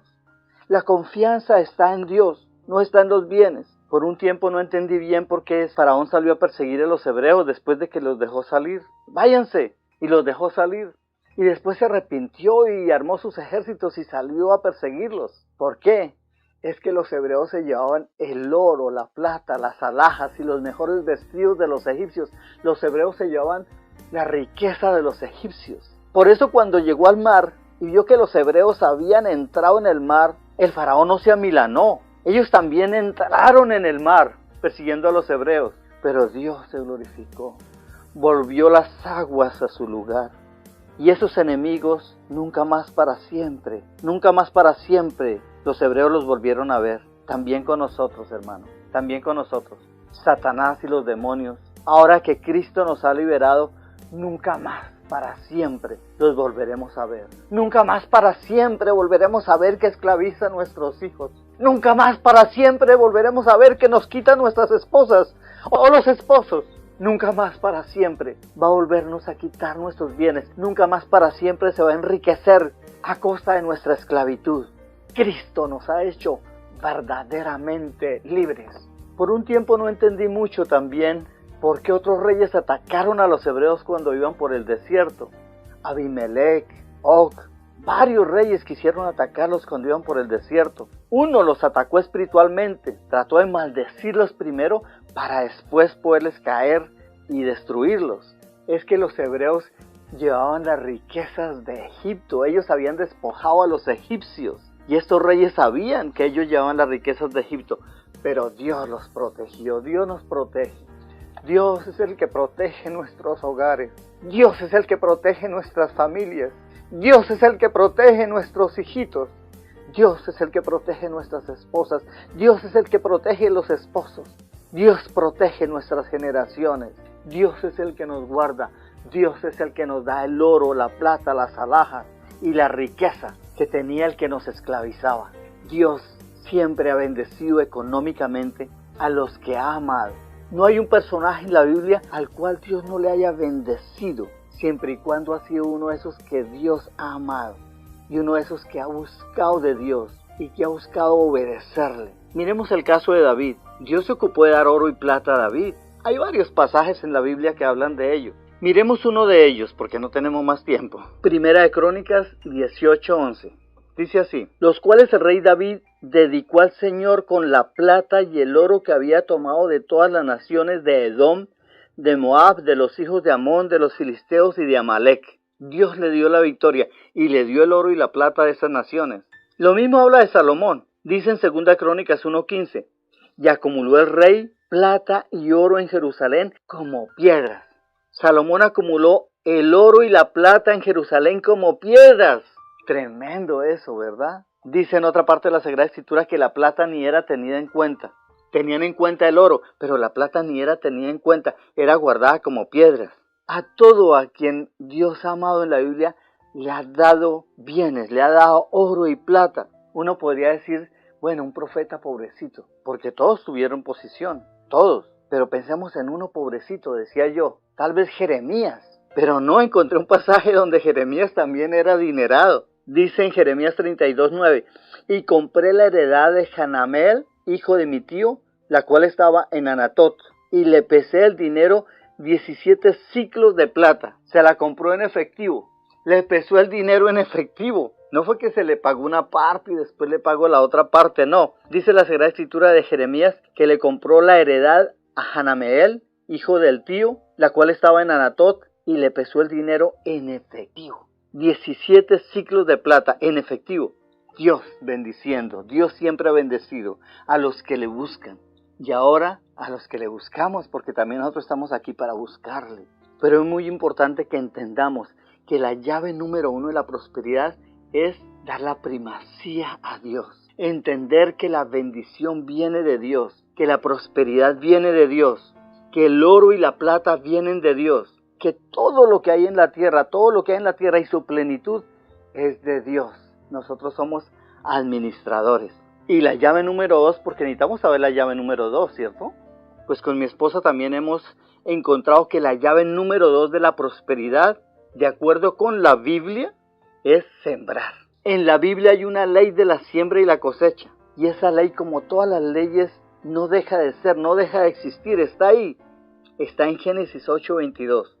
La confianza está en Dios, no está en los bienes. Por un tiempo no entendí bien por qué Faraón salió a perseguir a los hebreos después de que los dejó salir. Váyanse, y los dejó salir. Y después se arrepintió y armó sus ejércitos y salió a perseguirlos. ¿Por qué? Es que los hebreos se llevaban el oro, la plata, las alhajas y los mejores vestidos de los egipcios. Los hebreos se llevaban la riqueza de los egipcios. Por eso cuando llegó al mar y vio que los hebreos habían entrado en el mar, el faraón no se amilanó. Ellos también entraron en el mar persiguiendo a los hebreos. Pero Dios se glorificó. Volvió las aguas a su lugar. Y esos enemigos nunca más para siempre, los hebreos los volvieron a ver. También con nosotros, hermanos, también con nosotros. Satanás y los demonios, ahora que Cristo nos ha liberado, nunca más para siempre los volveremos a ver. Nunca más para siempre volveremos a ver que esclaviza a nuestros hijos. Nunca más para siempre volveremos a ver que nos quitan nuestras esposas o los esposos. Nunca más para siempre va a volvernos a quitar nuestros bienes. Nunca más para siempre se va a enriquecer a costa de nuestra esclavitud. Cristo nos ha hecho verdaderamente libres. Por un tiempo no entendí mucho también por qué otros reyes atacaron a los hebreos cuando iban por el desierto. Abimelech, Og, varios reyes quisieron atacarlos cuando iban por el desierto. Uno los atacó espiritualmente, trató de maldecirlos primero para después poderles caer y destruirlos. Es que los hebreos llevaban las riquezas de Egipto, ellos habían despojado a los egipcios. Y estos reyes sabían que ellos llevaban las riquezas de Egipto, pero Dios los protegió, Dios nos protege. Dios es el que protege nuestros hogares, Dios es el que protege nuestras familias, Dios es el que protege nuestros hijitos, Dios es el que protege nuestras esposas, Dios es el que protege los esposos, Dios protege nuestras generaciones, Dios es el que nos guarda, Dios es el que nos da el oro, la plata, las alhajas y la riqueza que tenía el que nos esclavizaba. Dios siempre ha bendecido económicamente a los que ha amado. No hay un personaje en la Biblia al cual Dios no le haya bendecido, siempre y cuando ha sido uno de esos que Dios ha amado y uno de esos que ha buscado de Dios y que ha buscado obedecerle. Miremos el caso de David. Dios se ocupó de dar oro y plata a David. Hay varios pasajes en la Biblia que hablan de ello. Miremos uno de ellos porque no tenemos más tiempo. Primera de Crónicas 18:11. Dice así: los cuales el rey David dedicó al Señor con la plata y el oro que había tomado de todas las naciones de Edom, de Moab, de los hijos de Amón, de los filisteos y de Amalek. Dios le dio la victoria y le dio el oro y la plata de esas naciones. Lo mismo habla de Salomón. Dice en 2 Crónicas 1:15: y acumuló el rey plata y oro en Jerusalén como piedras. Salomón acumuló el oro y la plata en Jerusalén como piedras. Tremendo eso, ¿verdad? Dice en otra parte de la Sagrada Escritura que la plata ni era tenida en cuenta. Tenían en cuenta el oro, pero la plata ni era tenida en cuenta, era guardada como piedras. A todo a quien Dios ha amado en la Biblia le ha dado bienes, le ha dado oro y plata. Uno podría decir, bueno, un profeta pobrecito, porque todos tuvieron posición, todos. Pero pensemos en uno pobrecito, decía yo, tal vez Jeremías. Pero no encontré un pasaje donde Jeremías también era adinerado. Dice en Jeremías 32:9, y compré la heredad de Hanamel, hijo de mi tío, la cual estaba en Anatot, y le pesé el dinero 17 ciclos de plata. Se la compró en efectivo. Le pesó el dinero en efectivo. No fue que se le pagó una parte y después le pagó la otra parte, no. Dice la Sagrada Escritura de Jeremías que le compró la heredad a Hanameel, hijo del tío, la cual estaba en Anatot, y le pesó el dinero en efectivo. 17 ciclos de plata en efectivo. Dios bendiciendo, Dios siempre ha bendecido a los que le buscan. Y ahora a los que le buscamos, porque también nosotros estamos aquí para buscarle. Pero es muy importante que entendamos que la llave número 1 de la prosperidad es dar la primacía a Dios. Entender que la bendición viene de Dios, que la prosperidad viene de Dios, que el oro y la plata vienen de Dios, que todo lo que hay en la tierra, y su plenitud es de Dios. Nosotros somos administradores. Y la llave número 2, porque necesitamos saber la llave número 2, ¿cierto? Pues con mi esposa también hemos encontrado que la llave número 2 de la prosperidad, de acuerdo con la Biblia, es sembrar. En la Biblia hay una ley de la siembra y la cosecha. Y esa ley, como todas las leyes, no deja de ser, no deja de existir, está ahí. Está en Génesis 8:22.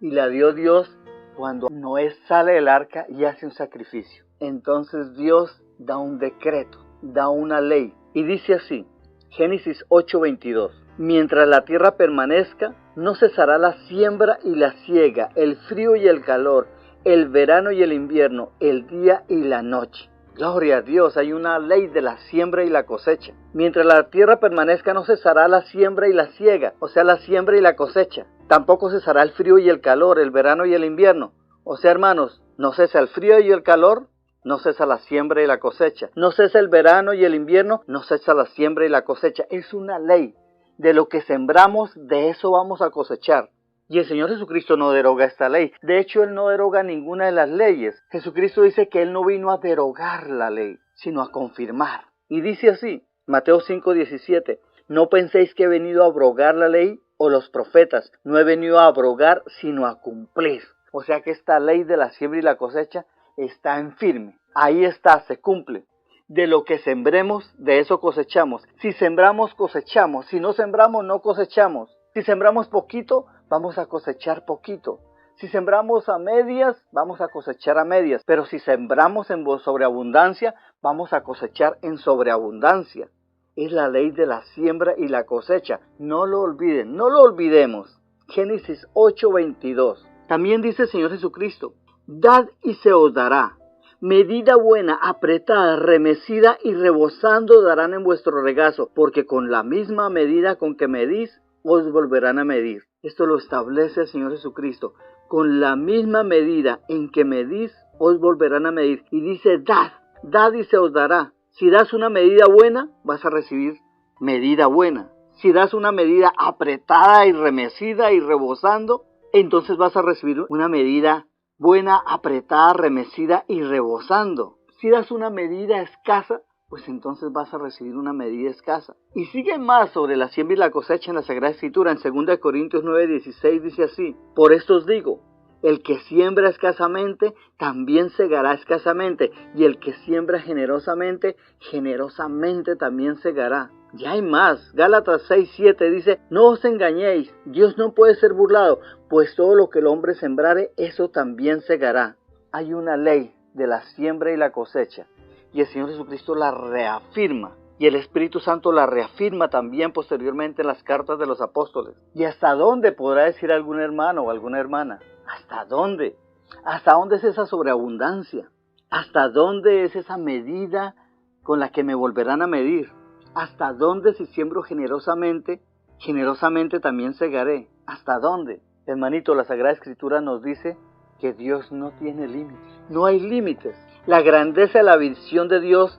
Y la dio Dios cuando Noé sale del arca y hace un sacrificio. Entonces Dios da un decreto, da una ley. Y dice así, Génesis 8:22. Mientras la tierra permanezca, no cesará la siembra y la siega, el frío y el calor, el verano y el invierno, el día y la noche. Gloria a Dios, hay una ley de la siembra y la cosecha. Mientras la tierra permanezca, no cesará la siembra y la siega, o sea, la siembra y la cosecha. Tampoco cesará el frío y el calor, el verano y el invierno. O sea, hermanos, no cesa el frío y el calor, no cesa la siembra y la cosecha. No cesa el verano y el invierno, no cesa la siembra y la cosecha. Es una ley. De lo que sembramos, de eso vamos a cosechar. Y el Señor Jesucristo no deroga esta ley. De hecho, Él no deroga ninguna de las leyes. Jesucristo dice que Él no vino a derogar la ley, sino a confirmar. Y dice así, Mateo 5:17, no penséis que he venido a abrogar la ley o los profetas. No he venido a abrogar, sino a cumplir. O sea que esta ley de la siembra y la cosecha está en firme. Ahí está, se cumple. De lo que sembremos, de eso cosechamos. Si sembramos, cosechamos. Si no sembramos, no cosechamos. Si sembramos poquito, vamos a cosechar poquito. Si sembramos a medias, vamos a cosechar a medias. Pero si sembramos en sobreabundancia, vamos a cosechar en sobreabundancia. Es la ley de la siembra y la cosecha. No lo olviden, no lo olvidemos. Génesis 8:22. También dice el Señor Jesucristo, dad y se os dará. Medida buena, apretada, remecida y rebosando darán en vuestro regazo, porque con la misma medida con que medís, os volverán a medir. Esto lo establece el Señor Jesucristo. Con la misma medida en que medís, os volverán a medir. Y dice, dad y se os dará. Si das una medida buena, vas a recibir medida buena. Si das una medida apretada y remecida y rebosando, entonces vas a recibir una medida buena, apretada, remecida y rebosando. Si das una medida escasa, pues entonces vas a recibir una medida escasa. Y sigue más sobre la siembra y la cosecha en la Sagrada Escritura. En 2 Corintios 9:16 dice así: por esto os digo, el que siembra escasamente, también segará escasamente, y el que siembra generosamente, generosamente también segará. Ya hay más. Gálatas 6:7 dice: no os engañéis, Dios no puede ser burlado, pues todo lo que el hombre sembrare, eso también segará. Hay una ley de la siembra y la cosecha, y el Señor Jesucristo la reafirma, y el Espíritu Santo la reafirma también posteriormente en las cartas de los apóstoles. ¿Y hasta dónde podrá decir algún hermano o alguna hermana? ¿Hasta dónde? ¿Hasta dónde es esa sobreabundancia? ¿Hasta dónde es esa medida con la que me volverán a medir? ¿Hasta dónde si siembro generosamente, generosamente también segaré? ¿Hasta dónde? Hermanito, la Sagrada Escritura nos dice que Dios no tiene límites. No hay límites. La grandeza y la visión de Dios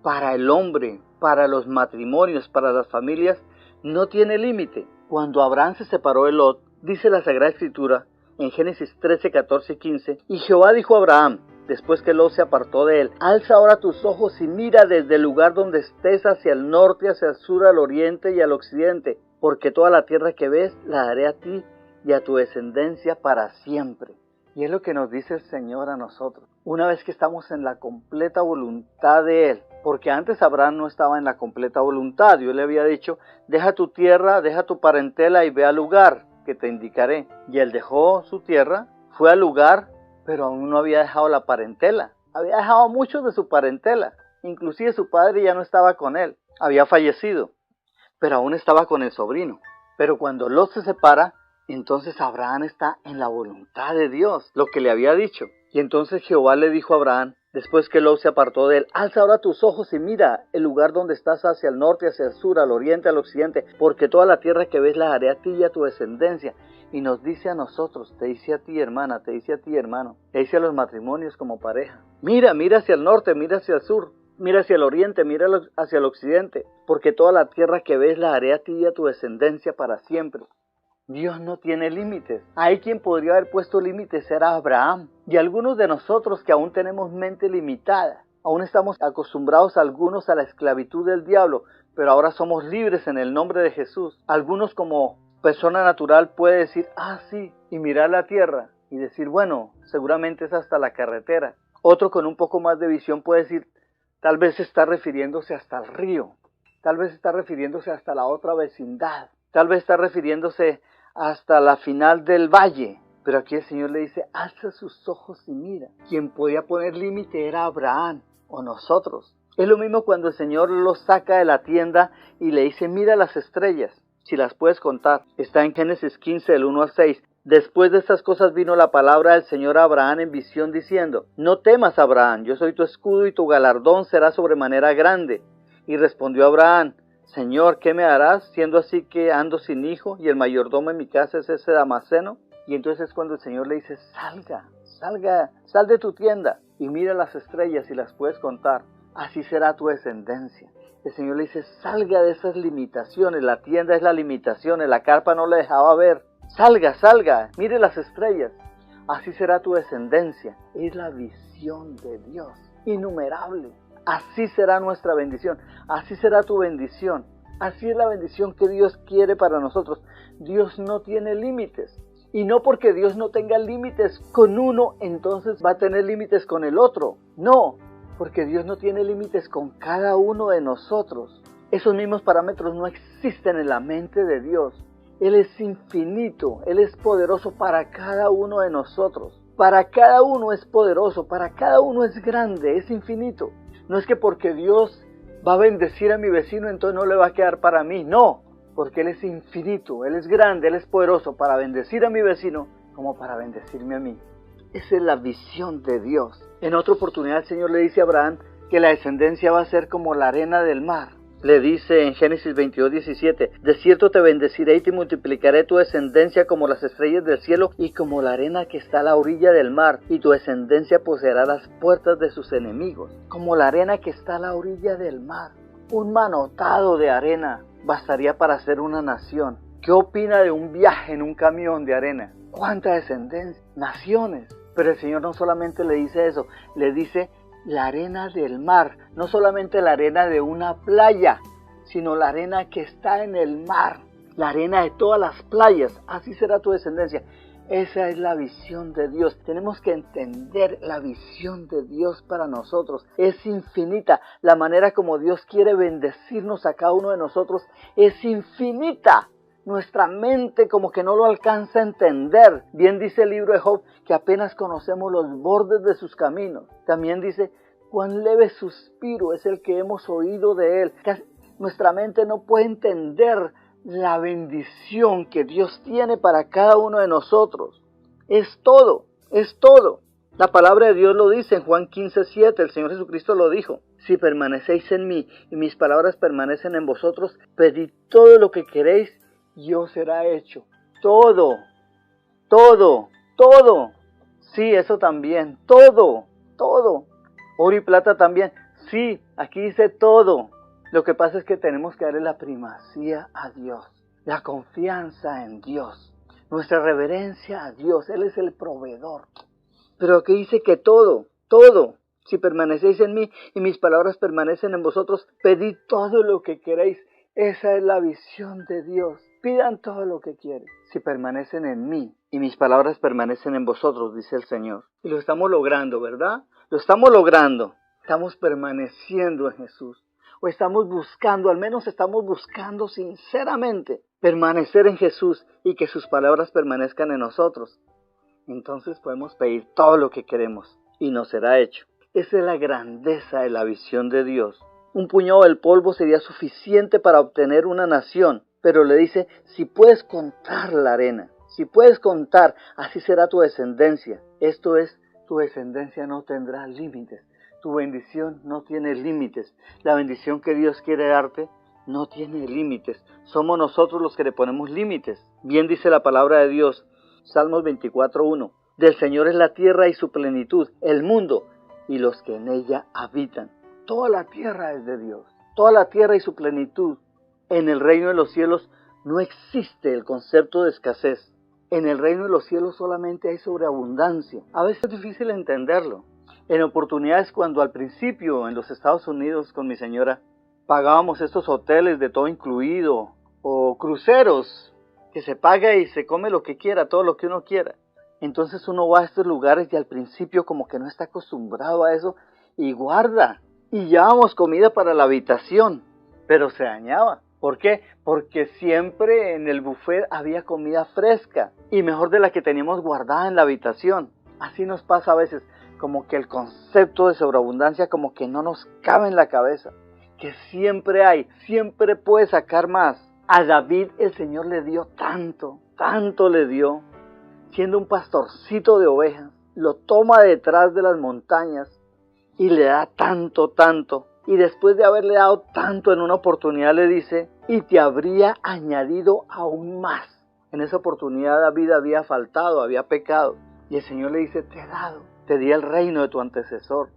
para el hombre, para los matrimonios, para las familias, no tiene límite. Cuando Abraham se separó de Lot, dice la Sagrada Escritura en Génesis 13, 14 y 15, y Jehová dijo a Abraham, después que Lot se apartó de él: alza ahora tus ojos y mira desde el lugar donde estés hacia el norte, hacia el sur, al oriente y al occidente, porque toda la tierra que ves la daré a ti y a tu descendencia para siempre. Y es lo que nos dice el Señor a nosotros, una vez que estamos en la completa voluntad de Él, porque antes Abraham no estaba en la completa voluntad. Dios le había dicho: deja tu tierra, deja tu parentela y ve al lugar que te indicaré. Y él dejó su tierra, fue al lugar, pero aún no había dejado la parentela. Había dejado mucho de su parentela, inclusive su padre ya no estaba con él, había fallecido, pero aún estaba con el sobrino. Pero cuando Lot se separa, entonces Abraham está en la voluntad de Dios, lo que le había dicho. Y entonces Jehová le dijo a Abraham, después que Lot se apartó de él: alza ahora tus ojos y mira el lugar donde estás, hacia el norte, hacia el sur, al oriente, al occidente, porque toda la tierra que ves la daré a ti y a tu descendencia. Y nos dice a nosotros, te dice a ti hermana, te dice a ti hermano, te dice a los matrimonios como pareja: mira hacia el norte, mira hacia el sur, mira hacia el oriente, mira hacia el occidente, porque toda la tierra que ves la daré a ti y a tu descendencia para siempre. Dios no tiene límites. Hay quien podría haber puesto límites, era Abraham. Y algunos de nosotros que aún tenemos mente limitada, aún estamos acostumbrados algunos a la esclavitud del diablo, pero ahora somos libres en el nombre de Jesús. Algunos como persona natural puede decir: ah, sí, y mirar la tierra y decir: bueno, seguramente es hasta la carretera. Otro con un poco más de visión puede decir: tal vez está refiriéndose hasta el río, tal vez está refiriéndose hasta la otra vecindad, tal vez está refiriéndose hasta la final del valle. Pero aquí el Señor le dice: alza sus ojos y mira. Quien podía poner límite era Abraham o nosotros. Es lo mismo cuando el Señor los saca de la tienda y le dice: mira las estrellas, si las puedes contar. Está en Génesis 15, del 1 al 6. Después de estas cosas vino la palabra del Señor a Abraham en visión diciendo: no temas, Abraham, yo soy tu escudo y tu galardón será sobremanera grande. Y respondió Abraham: Señor, ¿qué me harás, siendo así que ando sin hijo y el mayordomo en mi casa es ese Damaseno? Y entonces es cuando el Señor le dice: sal de tu tienda y mira las estrellas si las puedes contar, así será tu descendencia. El Señor le dice: salga de esas limitaciones, la tienda es la limitación, la carpa no le dejaba ver. Salga, mire las estrellas, así será tu descendencia. Es la visión de Dios, innumerable. Así será nuestra bendición, así será tu bendición, así es la bendición que Dios quiere para nosotros. Dios no tiene límites, y no porque Dios no tenga límites con uno, entonces va a tener límites con el otro. No, porque Dios no tiene límites con cada uno de nosotros. Esos mismos parámetros no existen en la mente de Dios. Él es infinito, Él es poderoso para cada uno de nosotros. Para cada uno es poderoso, para cada uno es grande, es infinito. No es que porque Dios va a bendecir a mi vecino, entonces no le va a quedar para mí. No, porque Él es infinito, Él es grande, Él es poderoso para bendecir a mi vecino como para bendecirme a mí. Esa es la visión de Dios. En otra oportunidad el Señor le dice a Abraham que la descendencia va a ser como la arena del mar. Le dice en Génesis 22:17, de cierto te bendeciré y te multiplicaré tu descendencia como las estrellas del cielo y como la arena que está a la orilla del mar, y tu descendencia poseerá las puertas de sus enemigos. Como la arena que está a la orilla del mar. Un manotado de arena bastaría para hacer una nación. ¿Qué opina de un viaje en un camión de arena? ¿Cuánta descendencia? Naciones. Pero el Señor no solamente le dice eso, le dice la arena del mar, no solamente la arena de una playa, sino la arena que está en el mar, la arena de todas las playas, así será tu descendencia. Esa es la visión de Dios. Tenemos que entender la visión de Dios para nosotros. Es infinita. La manera como Dios quiere bendecirnos a cada uno de nosotros es infinita. Nuestra mente como que no lo alcanza a entender. Bien dice el libro de Job que apenas conocemos los bordes de sus caminos. También dice, cuán leve suspiro es el que hemos oído de él. Nuestra mente no puede entender la bendición que Dios tiene para cada uno de nosotros. Es todo, es todo. La palabra de Dios lo dice en Juan 15:7, el Señor Jesucristo lo dijo. Si permanecéis en mí y mis palabras permanecen en vosotros, pedid todo lo que queréis y os será hecho. Todo, todo, todo. Sí, eso también, todo, todo. Oro y plata también. Sí, aquí dice todo. Lo que pasa es que tenemos que darle la primacía a Dios, la confianza en Dios, nuestra reverencia a Dios. Él es el proveedor. Pero aquí dice que todo, todo, si permanecéis en mí y mis palabras permanecen en vosotros, pedid todo lo que queréis. Esa es la visión de Dios. Pidan todo lo que quieren. Si permanecen en mí y mis palabras permanecen en vosotros, dice el Señor. Y lo estamos logrando, ¿verdad? Lo estamos logrando. Estamos permaneciendo en Jesús. O estamos buscando, al menos estamos buscando sinceramente permanecer en Jesús y que sus palabras permanezcan en nosotros. Entonces podemos pedir todo lo que queremos y nos será hecho. Esa es la grandeza de la visión de Dios. Un puñado del polvo sería suficiente para obtener una nación, pero le dice, si puedes contar la arena, si puedes contar, así será tu descendencia. Esto es, tu descendencia no tendrá límites. Tu bendición no tiene límites. La bendición que Dios quiere darte no tiene límites. Somos nosotros los que le ponemos límites. Bien dice la palabra de Dios, Salmos 24:1. Del Señor es la tierra y su plenitud, el mundo y los que en ella habitan. Toda la tierra es de Dios. Toda la tierra y su plenitud. En el reino de los cielos no existe el concepto de escasez. En el reino de los cielos solamente hay sobreabundancia. A veces es difícil entenderlo. En oportunidades cuando al principio en los Estados Unidos con mi señora pagábamos estos hoteles de todo incluido o cruceros que se paga y se come lo que quiera, todo lo que uno quiera. Entonces uno va a estos lugares y al principio como que no está acostumbrado a eso y guarda. Y llevábamos comida para la habitación, pero se dañaba. ¿Por qué? Porque siempre en el buffet había comida fresca y mejor de la que teníamos guardada en la habitación. Así nos pasa a veces. Como que el concepto de sobreabundancia como que no nos cabe en la cabeza, que siempre hay, siempre puede sacar más. A David el Señor le dio tanto, tanto le dio, siendo un pastorcito de ovejas, lo toma detrás de las montañas y le da tanto, tanto. Y después de haberle dado tanto en una oportunidad le dice, y te habría añadido aún más. En esa oportunidad David había faltado, había pecado. Y el Señor le dice, te he dado. Te di el reino de tu antecesor,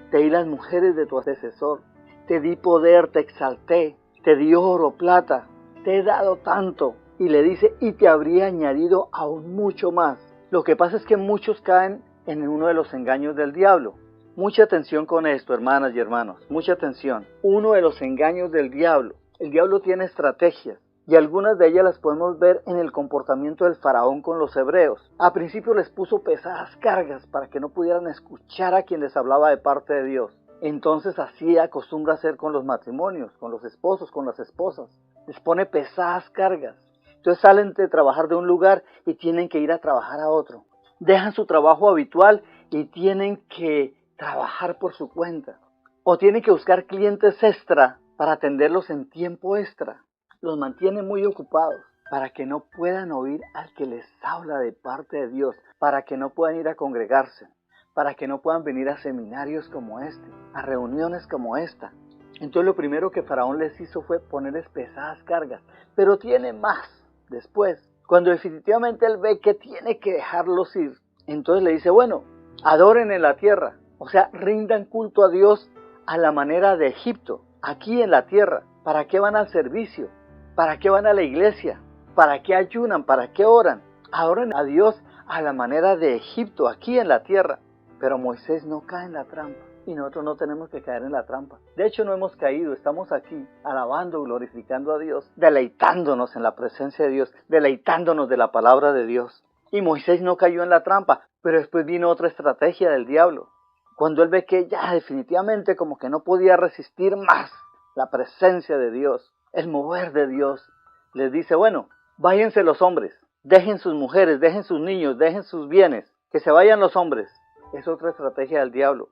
te di las mujeres de tu antecesor, te di poder, te exalté, te di oro, plata, te he dado tanto. Y le dice, y te habría añadido aún mucho más. Lo que pasa es que muchos caen en uno de los engaños del diablo. Mucha atención con esto, hermanas y hermanos, mucha atención. Uno de los engaños del diablo. El diablo tiene estrategias. Y algunas de ellas las podemos ver en el comportamiento del faraón con los hebreos. A principio les puso pesadas cargas para que no pudieran escuchar a quien les hablaba de parte de Dios. Entonces así acostumbra hacer con los matrimonios, con los esposos, con las esposas. Les pone pesadas cargas. Entonces salen de trabajar de un lugar y tienen que ir a trabajar a otro. Dejan su trabajo habitual y tienen que trabajar por su cuenta. O tienen que buscar clientes extra para atenderlos en tiempo extra. Los mantiene muy ocupados para que no puedan oír al que les habla de parte de Dios, para que no puedan ir a congregarse, para que no puedan venir a seminarios como este, a reuniones como esta. Entonces lo primero que Faraón les hizo fue ponerles pesadas cargas, pero tiene más después. Cuando definitivamente él ve que tiene que dejarlos ir, entonces le dice, bueno, adoren en la tierra, o sea, rindan culto a Dios a la manera de Egipto, aquí en la tierra. ¿Para qué van al servicio? ¿Para qué van a la iglesia? ¿Para qué ayunan? ¿Para qué oran? Adoren a Dios a la manera de Egipto, aquí en la tierra. Pero Moisés no cae en la trampa. Y nosotros no tenemos que caer en la trampa. De hecho, no hemos caído. Estamos aquí alabando, glorificando a Dios, deleitándonos en la presencia de Dios, deleitándonos de la palabra de Dios. Y Moisés no cayó en la trampa, pero después vino otra estrategia del diablo. Cuando él ve que ya definitivamente como que no podía resistir más la presencia de Dios, el mover de Dios, les dice, bueno, váyanse los hombres, dejen sus mujeres, dejen sus niños, dejen sus bienes, que se vayan los hombres. Es otra estrategia del diablo.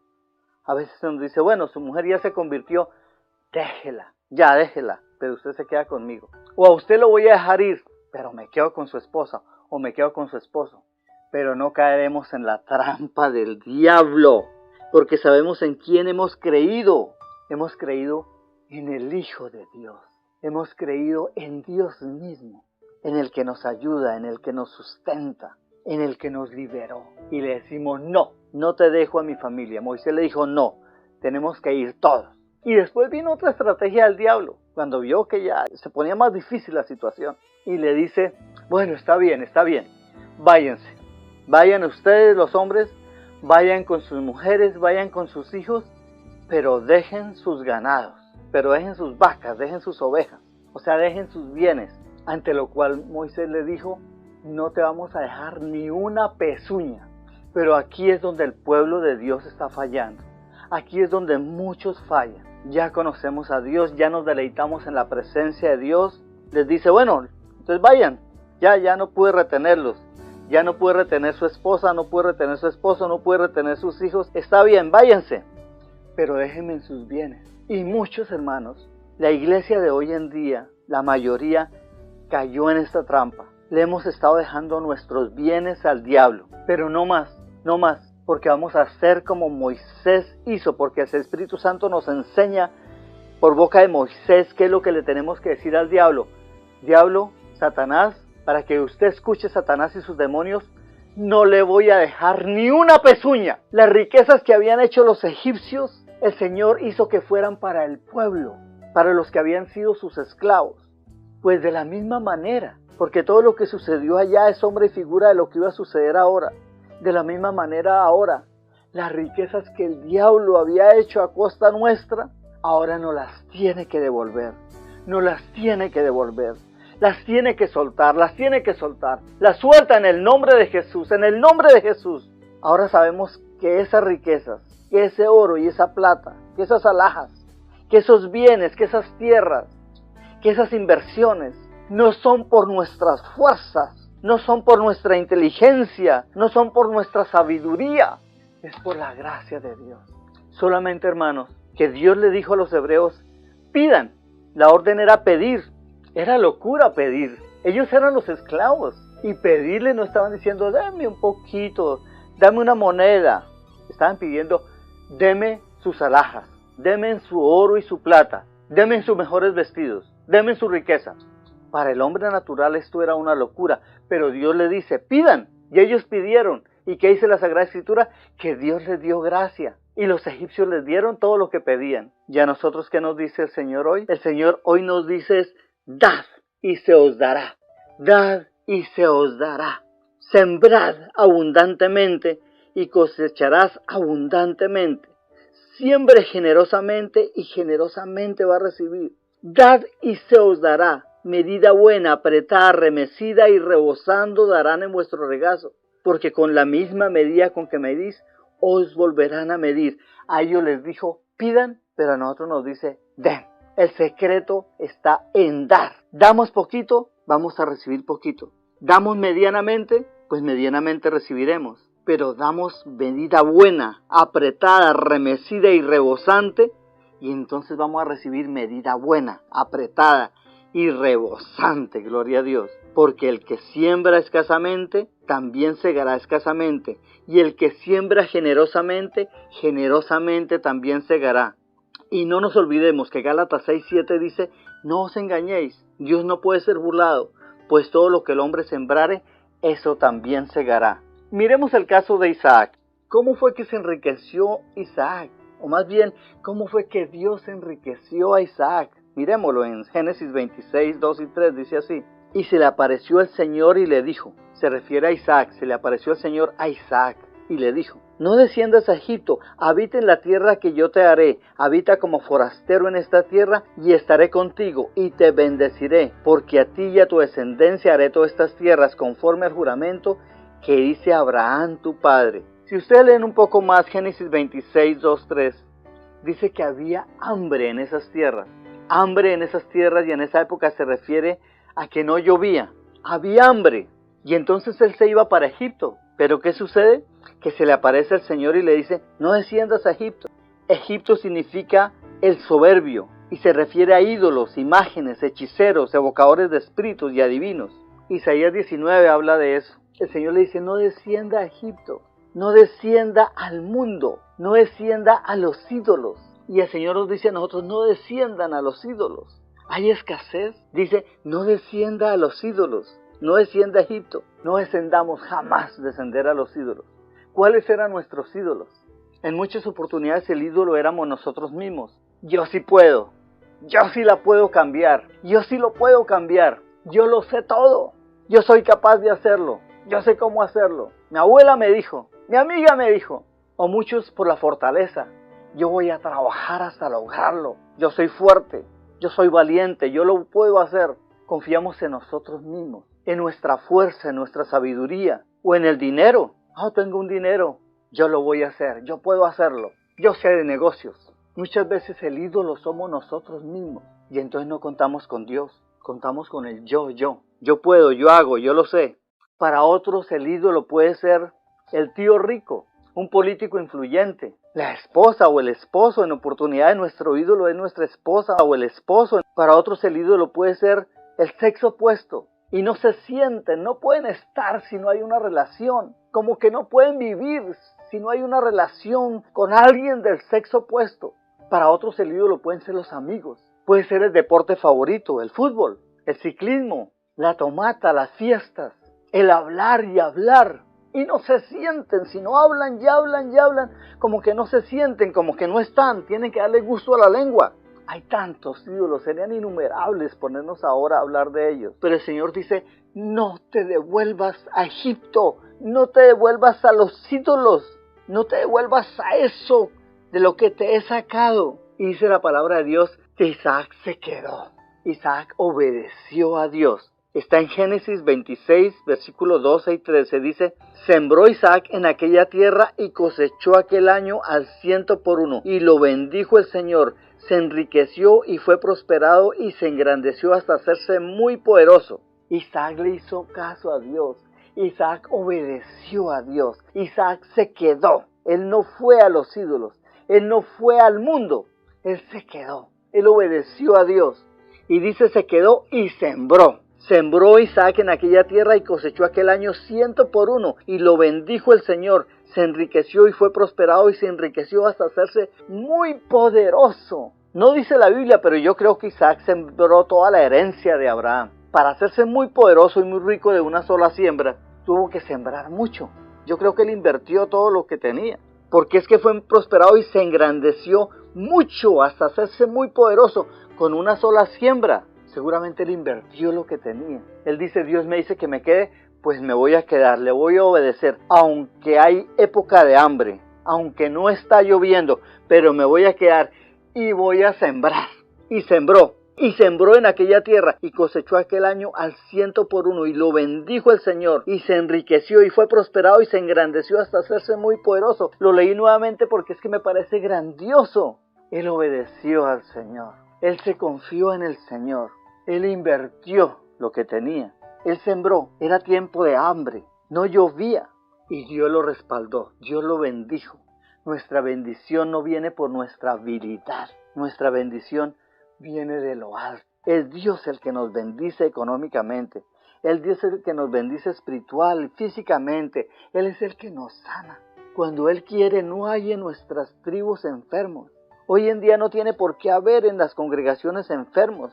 A veces nos dice, bueno, su mujer ya se convirtió, déjela, pero usted se queda conmigo. O a usted lo voy a dejar ir, pero me quedo con su esposa o me quedo con su esposo. Pero no caeremos en la trampa del diablo, porque sabemos en quién hemos creído. Hemos creído en el Hijo de Dios. Hemos creído en Dios mismo, en el que nos ayuda, en el que nos sustenta, en el que nos liberó. Y le decimos, no te dejo a mi familia. Moisés le dijo, no, tenemos que ir todos. Y después vino otra estrategia del diablo, cuando vio que ya se ponía más difícil la situación. Y le dice, bueno, está bien, váyanse. Vayan ustedes los hombres, vayan con sus mujeres, vayan con sus hijos, pero dejen sus ganados, pero dejen sus vacas, dejen sus ovejas, o sea, dejen sus bienes. Ante lo cual Moisés le dijo, no te vamos a dejar ni una pezuña. Pero aquí es donde el pueblo de Dios está fallando. Aquí es donde muchos fallan. Ya conocemos a Dios, ya nos deleitamos en la presencia de Dios. Les dice, bueno, entonces vayan. Ya no pude retenerlos. Ya no pude retener su esposa, no pude retener su esposo, no pude retener sus hijos. Está bien, váyanse. Pero déjenme en sus bienes. Y muchos hermanos, la iglesia de hoy en día, la mayoría, cayó en esta trampa. Le hemos estado dejando nuestros bienes al diablo. Pero no más, porque vamos a hacer como Moisés hizo, porque el Espíritu Santo nos enseña por boca de Moisés qué es lo que le tenemos que decir al diablo. Diablo, Satanás, para que usted escuche Satanás y sus demonios, no le voy a dejar ni una pezuña. Las riquezas que habían hecho los egipcios, el Señor hizo que fueran para el pueblo, para los que habían sido sus esclavos. Pues de la misma manera, porque todo lo que sucedió allá es sombra y figura de lo que iba a suceder ahora. De la misma manera ahora, las riquezas que el diablo había hecho a costa nuestra, ahora nos las tiene que devolver. Las tiene que soltar, Las suelta en el nombre de Jesús, Ahora sabemos que esas riquezas, que ese oro y esa plata, que esas alhajas, que esos bienes, que esas tierras, que esas inversiones, no son por nuestras fuerzas, no son por nuestra inteligencia, no son por nuestra sabiduría, es por la gracia de Dios. Solamente, hermanos, que Dios le dijo a los hebreos, pidan. La orden era pedir, era locura pedir. Ellos eran los esclavos y pedirle no estaban diciendo, dame un poquito, dame una moneda. Estaban pidiendo, deme sus alhajas, deme su oro y su plata, deme sus mejores vestidos, deme su riqueza. Para el hombre natural esto era una locura, pero Dios le dice, pidan. Y ellos pidieron. ¿Y qué dice la Sagrada Escritura? Que Dios les dio gracia. Y los egipcios les dieron todo lo que pedían. ¿Y a nosotros qué nos dice el Señor hoy? El Señor hoy nos dice, dad y se os dará. Dad y se os dará. Sembrad abundantemente y cosecharás abundantemente. Siembre generosamente y generosamente va a recibir. Dad y se os dará. Medida buena, apretada, remecida y rebosando darán en vuestro regazo, porque con la misma medida con que medís, os volverán a medir. A ellos les dijo, pidan, pero a nosotros nos dice, den. El secreto está en dar. Damos poquito, vamos a recibir poquito. Damos medianamente, pues medianamente recibiremos. Pero damos medida buena, apretada, remecida y rebosante, y entonces vamos a recibir medida buena, apretada y rebosante, gloria a Dios. Porque el que siembra escasamente, también segará escasamente. Y el que siembra generosamente, generosamente también segará. Y no nos olvidemos que Gálatas 6:7 dice, no os engañéis, Dios no puede ser burlado, pues todo lo que el hombre sembrare, eso también segará. Miremos el caso de Isaac. ¿Cómo fue que se enriqueció Isaac? O más bien, ¿cómo fue que Dios enriqueció a Isaac? Miremoslo en Génesis 26, 2 y 3, dice así. Y se le apareció el Señor y le dijo, se refiere a Isaac, se le apareció el Señor a Isaac y le dijo: no desciendas a Egipto, habita en la tierra que yo te daré, habita como forastero en esta tierra, y estaré contigo, y te bendeciré, porque a ti y a tu descendencia haré todas estas tierras, conforme al juramento que hice a Abraham tu padre. Si ustedes leen un poco más, Génesis 26, 2, 3, dice que había hambre en esas tierras. Hambre en esas tierras, y en esa época se refiere a que no llovía. Había hambre, y entonces él se iba para Egipto. ¿Pero qué sucede? Que se le aparece el Señor y le dice: no desciendas a Egipto. Egipto significa el soberbio, y se refiere a ídolos, imágenes, hechiceros, evocadores de espíritus y adivinos. Isaías 19 habla de eso. El Señor le dice: no descienda a Egipto, no descienda al mundo, no descienda a los ídolos. Y el Señor nos dice a nosotros: no desciendan a los ídolos. Hay escasez, dice: no descienda a los ídolos, no descienda a Egipto. No descendamos, jamás descender a los ídolos. ¿Cuáles eran nuestros ídolos? En muchas oportunidades el ídolo éramos nosotros mismos. Yo sí puedo, yo sí la puedo cambiar, yo sí lo puedo cambiar, yo lo sé todo, yo soy capaz de hacerlo, yo sé cómo hacerlo. Mi abuela me dijo, mi amiga me dijo, o muchos por la fortaleza: yo voy a trabajar hasta lograrlo, yo soy fuerte, yo soy valiente, yo lo puedo hacer. Confiamos en nosotros mismos, en nuestra fuerza, en nuestra sabiduría, o en el dinero. Tengo un dinero, yo lo voy a hacer, yo puedo hacerlo, yo sé de negocios. Muchas veces el ídolo somos nosotros mismos, y entonces no contamos con Dios, contamos con el yo puedo, yo hago, yo lo sé. Para otros el ídolo puede ser el tío rico, un político influyente, la esposa o el esposo. En oportunidades nuestro ídolo es nuestra esposa o el esposo. Para otros el ídolo puede ser el sexo opuesto, y no se sienten, no pueden estar si no hay una relación, como que no pueden vivir si no hay una relación con alguien del sexo opuesto. Para otros el ídolo pueden ser los amigos, puede ser el deporte favorito, el fútbol, el ciclismo, la tomata, las fiestas, el hablar y hablar, y no se sienten, si no hablan y hablan y hablan, como que no se sienten, como que no están, tienen que darle gusto a la lengua. Hay tantos ídolos, serían innumerables ponernos ahora a hablar de ellos. Pero el Señor dice: no te devuelvas a Egipto, no te devuelvas a los ídolos, no te devuelvas a eso de lo que te he sacado. Y dice la palabra de Dios que Isaac se quedó. Isaac obedeció a Dios. Está en Génesis 26, versículos 12 y 13. Dice: sembró Isaac en aquella tierra y cosechó aquel año al 100 por 1. Y lo bendijo el Señor. Se enriqueció y fue prosperado y se engrandeció hasta hacerse muy poderoso. Isaac le hizo caso a Dios. Isaac obedeció a Dios. Isaac se quedó. Él no fue a los ídolos. Él no fue al mundo. Él se quedó. Él obedeció a Dios. Y dice: se quedó y sembró. Sembró Isaac en aquella tierra y cosechó aquel año 100 por 1. Y lo bendijo el Señor. Se enriqueció y fue prosperado y se enriqueció hasta hacerse muy poderoso. No dice la Biblia, pero yo creo que Isaac sembró toda la herencia de Abraham. Para hacerse muy poderoso y muy rico de una sola siembra, tuvo que sembrar mucho. Yo creo que él invirtió todo lo que tenía. Porque es que fue prosperado y se engrandeció mucho hasta hacerse muy poderoso con una sola siembra. Seguramente él invirtió lo que tenía. Él dice: Dios me dice que me quede, pues me voy a quedar, le voy a obedecer. Aunque hay época de hambre, aunque no está lloviendo, pero me voy a quedar y voy a sembrar. Y sembró en aquella tierra y cosechó aquel año al 100 por 1. Y lo bendijo el Señor y se enriqueció y fue prosperado y se engrandeció hasta hacerse muy poderoso. Lo leí nuevamente porque es que me parece grandioso. Él obedeció al Señor. Él se confió en el Señor. Él invirtió lo que tenía. Él sembró. Era tiempo de hambre. No llovía. Y Dios lo respaldó. Dios lo bendijo. Nuestra bendición no viene por nuestra habilidad. Nuestra bendición viene de lo alto. Es Dios el que nos bendice económicamente. Es Dios el que nos bendice espiritual, físicamente. Él es el que nos sana. Cuando Él quiere, no hay en nuestras tribus enfermos. Hoy en día no tiene por qué haber en las congregaciones enfermos,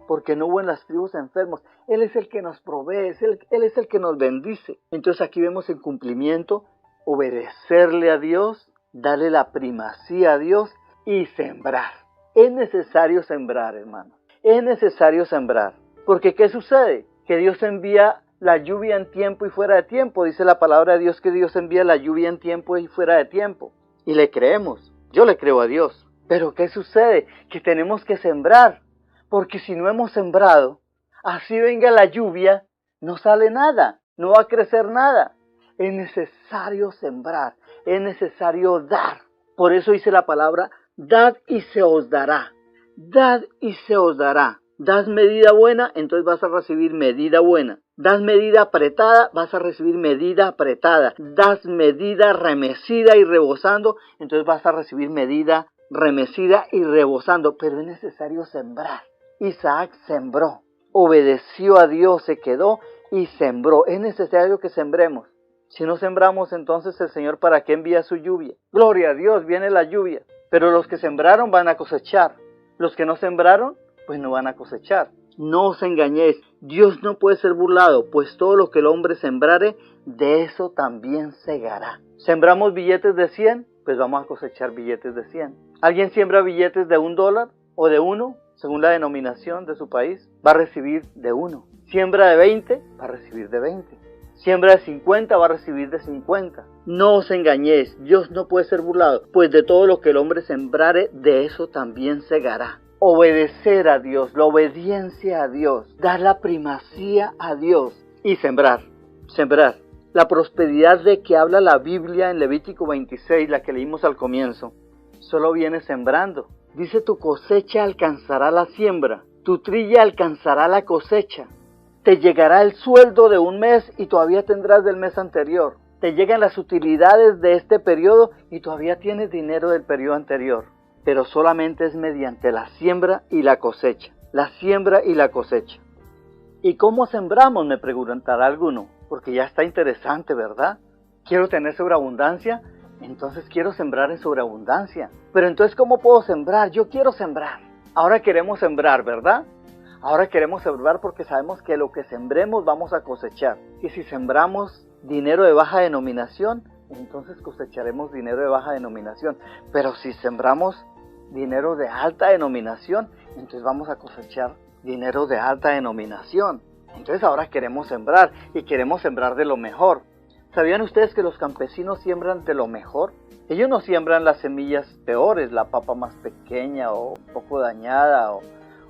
porque no hubo en las tribus enfermos. Él es el que nos provee, Él es el que nos bendice. Entonces aquí vemos en cumplimiento obedecerle a Dios, darle la primacía a Dios y sembrar. Es necesario sembrar, hermano. Es necesario sembrar. Porque ¿qué sucede? Que Dios envía la lluvia en tiempo y fuera de tiempo. Dice la palabra de Dios que Dios envía la lluvia en tiempo y fuera de tiempo. Y le creemos. Yo le creo a Dios. Pero ¿qué sucede? Que tenemos que sembrar. Porque si no hemos sembrado, así venga la lluvia, no sale nada, no va a crecer nada. Es necesario sembrar, es necesario dar. Por eso dice la palabra, dad y se os dará. Dad y se os dará. Das medida buena, entonces vas a recibir medida buena. Das medida apretada, vas a recibir medida apretada. Das medida remecida y rebosando, entonces vas a recibir medida remecida y rebosando. Pero es necesario sembrar. Isaac sembró, obedeció a Dios, se quedó y sembró. Es necesario que sembremos. Si no sembramos, entonces el Señor, ¿para qué envía su lluvia? Gloria a Dios, viene la lluvia. Pero los que sembraron van a cosechar. Los que no sembraron, pues no van a cosechar. No os engañéis, Dios no puede ser burlado, pues todo lo que el hombre sembrare, de eso también segará. ¿Sembramos billetes de 100? Pues vamos a cosechar billetes de 100. ¿Alguien siembra billetes de $1 o de 1? Según la denominación de su país, va a recibir de 1. Siembra de 20, va a recibir de 20. Siembra de 50, va a recibir de 50. No os engañéis, Dios no puede ser burlado, pues de todo lo que el hombre sembrare, de eso también segará. Obedecer a Dios, la obediencia a Dios, dar la primacía a Dios y sembrar. Sembrar. La prosperidad de que habla la Biblia en Levítico 26, la que leímos al comienzo, solo viene sembrando. Dice, tu cosecha alcanzará la siembra, tu trilla alcanzará la cosecha. Te llegará el sueldo de un mes y todavía tendrás del mes anterior. Te llegan las utilidades de este periodo y todavía tienes dinero del periodo anterior. Pero solamente es mediante la siembra y la cosecha. La siembra y la cosecha. ¿Y cómo sembramos? Me preguntará alguno. Porque ya está interesante, ¿verdad? Quiero tener sobreabundancia, entonces quiero sembrar en sobreabundancia. Pero entonces, ¿cómo puedo sembrar? Yo quiero sembrar. Ahora queremos sembrar, ¿verdad? Ahora queremos sembrar porque sabemos que lo que sembremos vamos a cosechar. Y si sembramos dinero de baja denominación, entonces cosecharemos dinero de baja denominación. Pero si sembramos dinero de alta denominación, entonces vamos a cosechar dinero de alta denominación. Entonces ahora queremos sembrar y queremos sembrar de lo mejor. ¿Sabían ustedes que los campesinos siembran de lo mejor? Ellos no siembran las semillas peores, la papa más pequeña o un poco dañada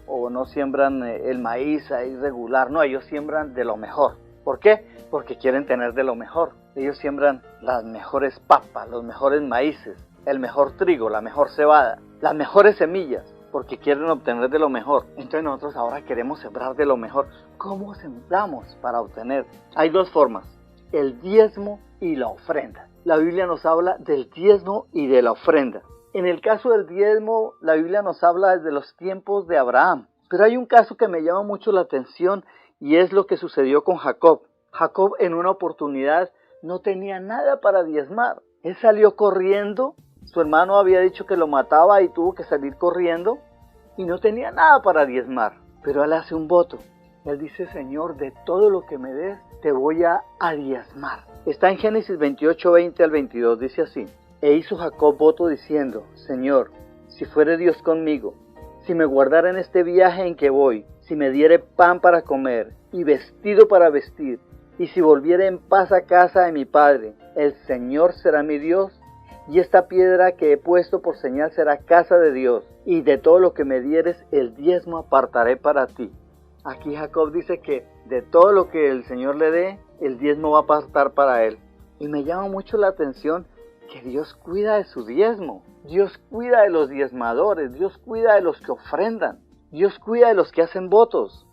o no siembran el maíz ahí regular. No, ellos siembran de lo mejor. ¿Por qué? Porque quieren tener de lo mejor. Ellos siembran las mejores papas, los mejores maíces, el mejor trigo, la mejor cebada, las mejores semillas, porque quieren obtener de lo mejor. Entonces nosotros ahora queremos sembrar de lo mejor. ¿Cómo sembramos para obtener? Hay dos formas, el diezmo y la ofrenda. La Biblia nos habla del diezmo y de la ofrenda. En el caso del diezmo, la Biblia nos habla desde los tiempos de Abraham. Pero hay un caso que me llama mucho la atención y es lo que sucedió con Jacob. Jacob en una oportunidad no tenía nada para diezmar. Él salió corriendo, su hermano había dicho que lo mataba y tuvo que salir corriendo y no tenía nada para diezmar. Pero él hace un voto. Él dice, Señor, de todo lo que me des, te voy a diezmar. Está en Génesis 28, 20 al 22, dice así. E hizo Jacob voto diciendo, Señor, si fuere Dios conmigo, si me guardara en este viaje en que voy, si me diere pan para comer y vestido para vestir, y si volviere en paz a casa de mi padre, el Señor será mi Dios, y esta piedra que he puesto por señal será casa de Dios, y de todo lo que me dieres, el diezmo apartaré para ti. Aquí Jacob dice que de todo lo que el Señor le dé, el diezmo va a apartar para él. Y me llama mucho la atención que Dios cuida de su diezmo. Dios cuida de los diezmadores, Dios cuida de los que ofrendan, Dios cuida de los que hacen votos.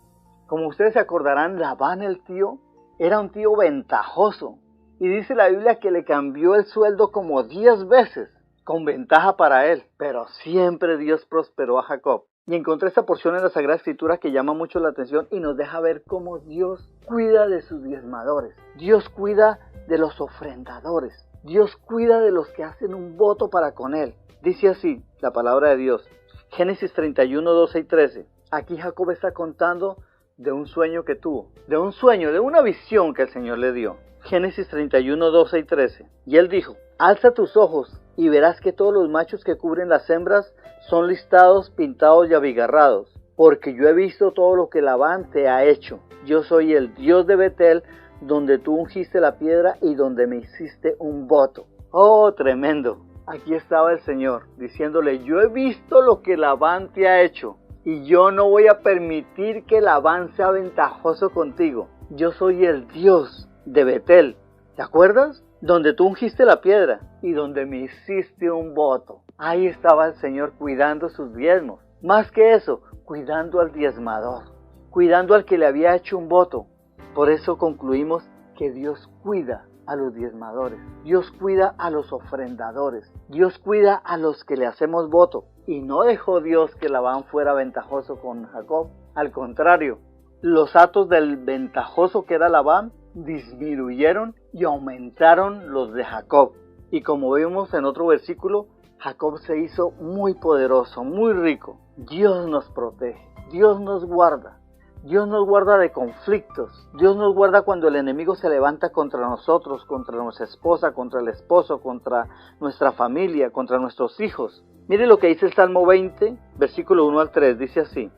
Como ustedes se acordarán, Labán el tío era un tío ventajoso. Y dice la Biblia que le cambió el sueldo como 10 veces, con ventaja para él. Pero siempre Dios prosperó a Jacob. Y encontré esta porción en la Sagrada Escritura que llama mucho la atención y nos deja ver cómo Dios cuida de sus diezmadores. Dios cuida de los ofrendadores. Dios cuida de los que hacen un voto para con Él. Dice así la palabra de Dios. Génesis 31, 12 y 13. Aquí Jacob está contando de un sueño que tuvo. De un sueño, de una visión que el Señor le dio. Génesis 31, 12 y 13. Y él dijo, alza tus ojos y verás que todos los machos que cubren las hembras son listados, pintados y abigarrados. porque yo he visto todo lo que Labán te ha hecho. Yo soy el Dios de Betel, donde tú ungiste la piedra y donde me hiciste un voto. Oh, tremendo. Aquí estaba el Señor diciéndole, yo he visto lo que Labán te ha hecho y yo no voy a permitir que Labán sea ventajoso contigo. Yo soy el Dios de Betel. ¿Te acuerdas? Donde tú ungiste la piedra y donde me hiciste un voto. Ahí estaba el Señor cuidando sus diezmos. Más que eso, cuidando al diezmador, cuidando al que le había hecho un voto. Por eso concluimos que Dios cuida a los diezmadores, Dios cuida a los ofrendadores, Dios cuida a los que le hacemos voto. Y no dejó Dios que Labán fuera ventajoso con Jacob. Al contrario, los actos del ventajoso que era Labán disminuyeron y aumentaron los de Jacob. Y como vimos en otro versículo, Jacob se hizo muy poderoso, muy rico. Dios nos protege, Dios nos guarda. Dios nos guarda de conflictos. Dios nos guarda cuando el enemigo se levanta contra nosotros, contra nuestra esposa, contra el esposo, contra nuestra familia, contra nuestros hijos. Mire lo que dice el Salmo 20, versículo 1 al 3. Dice así: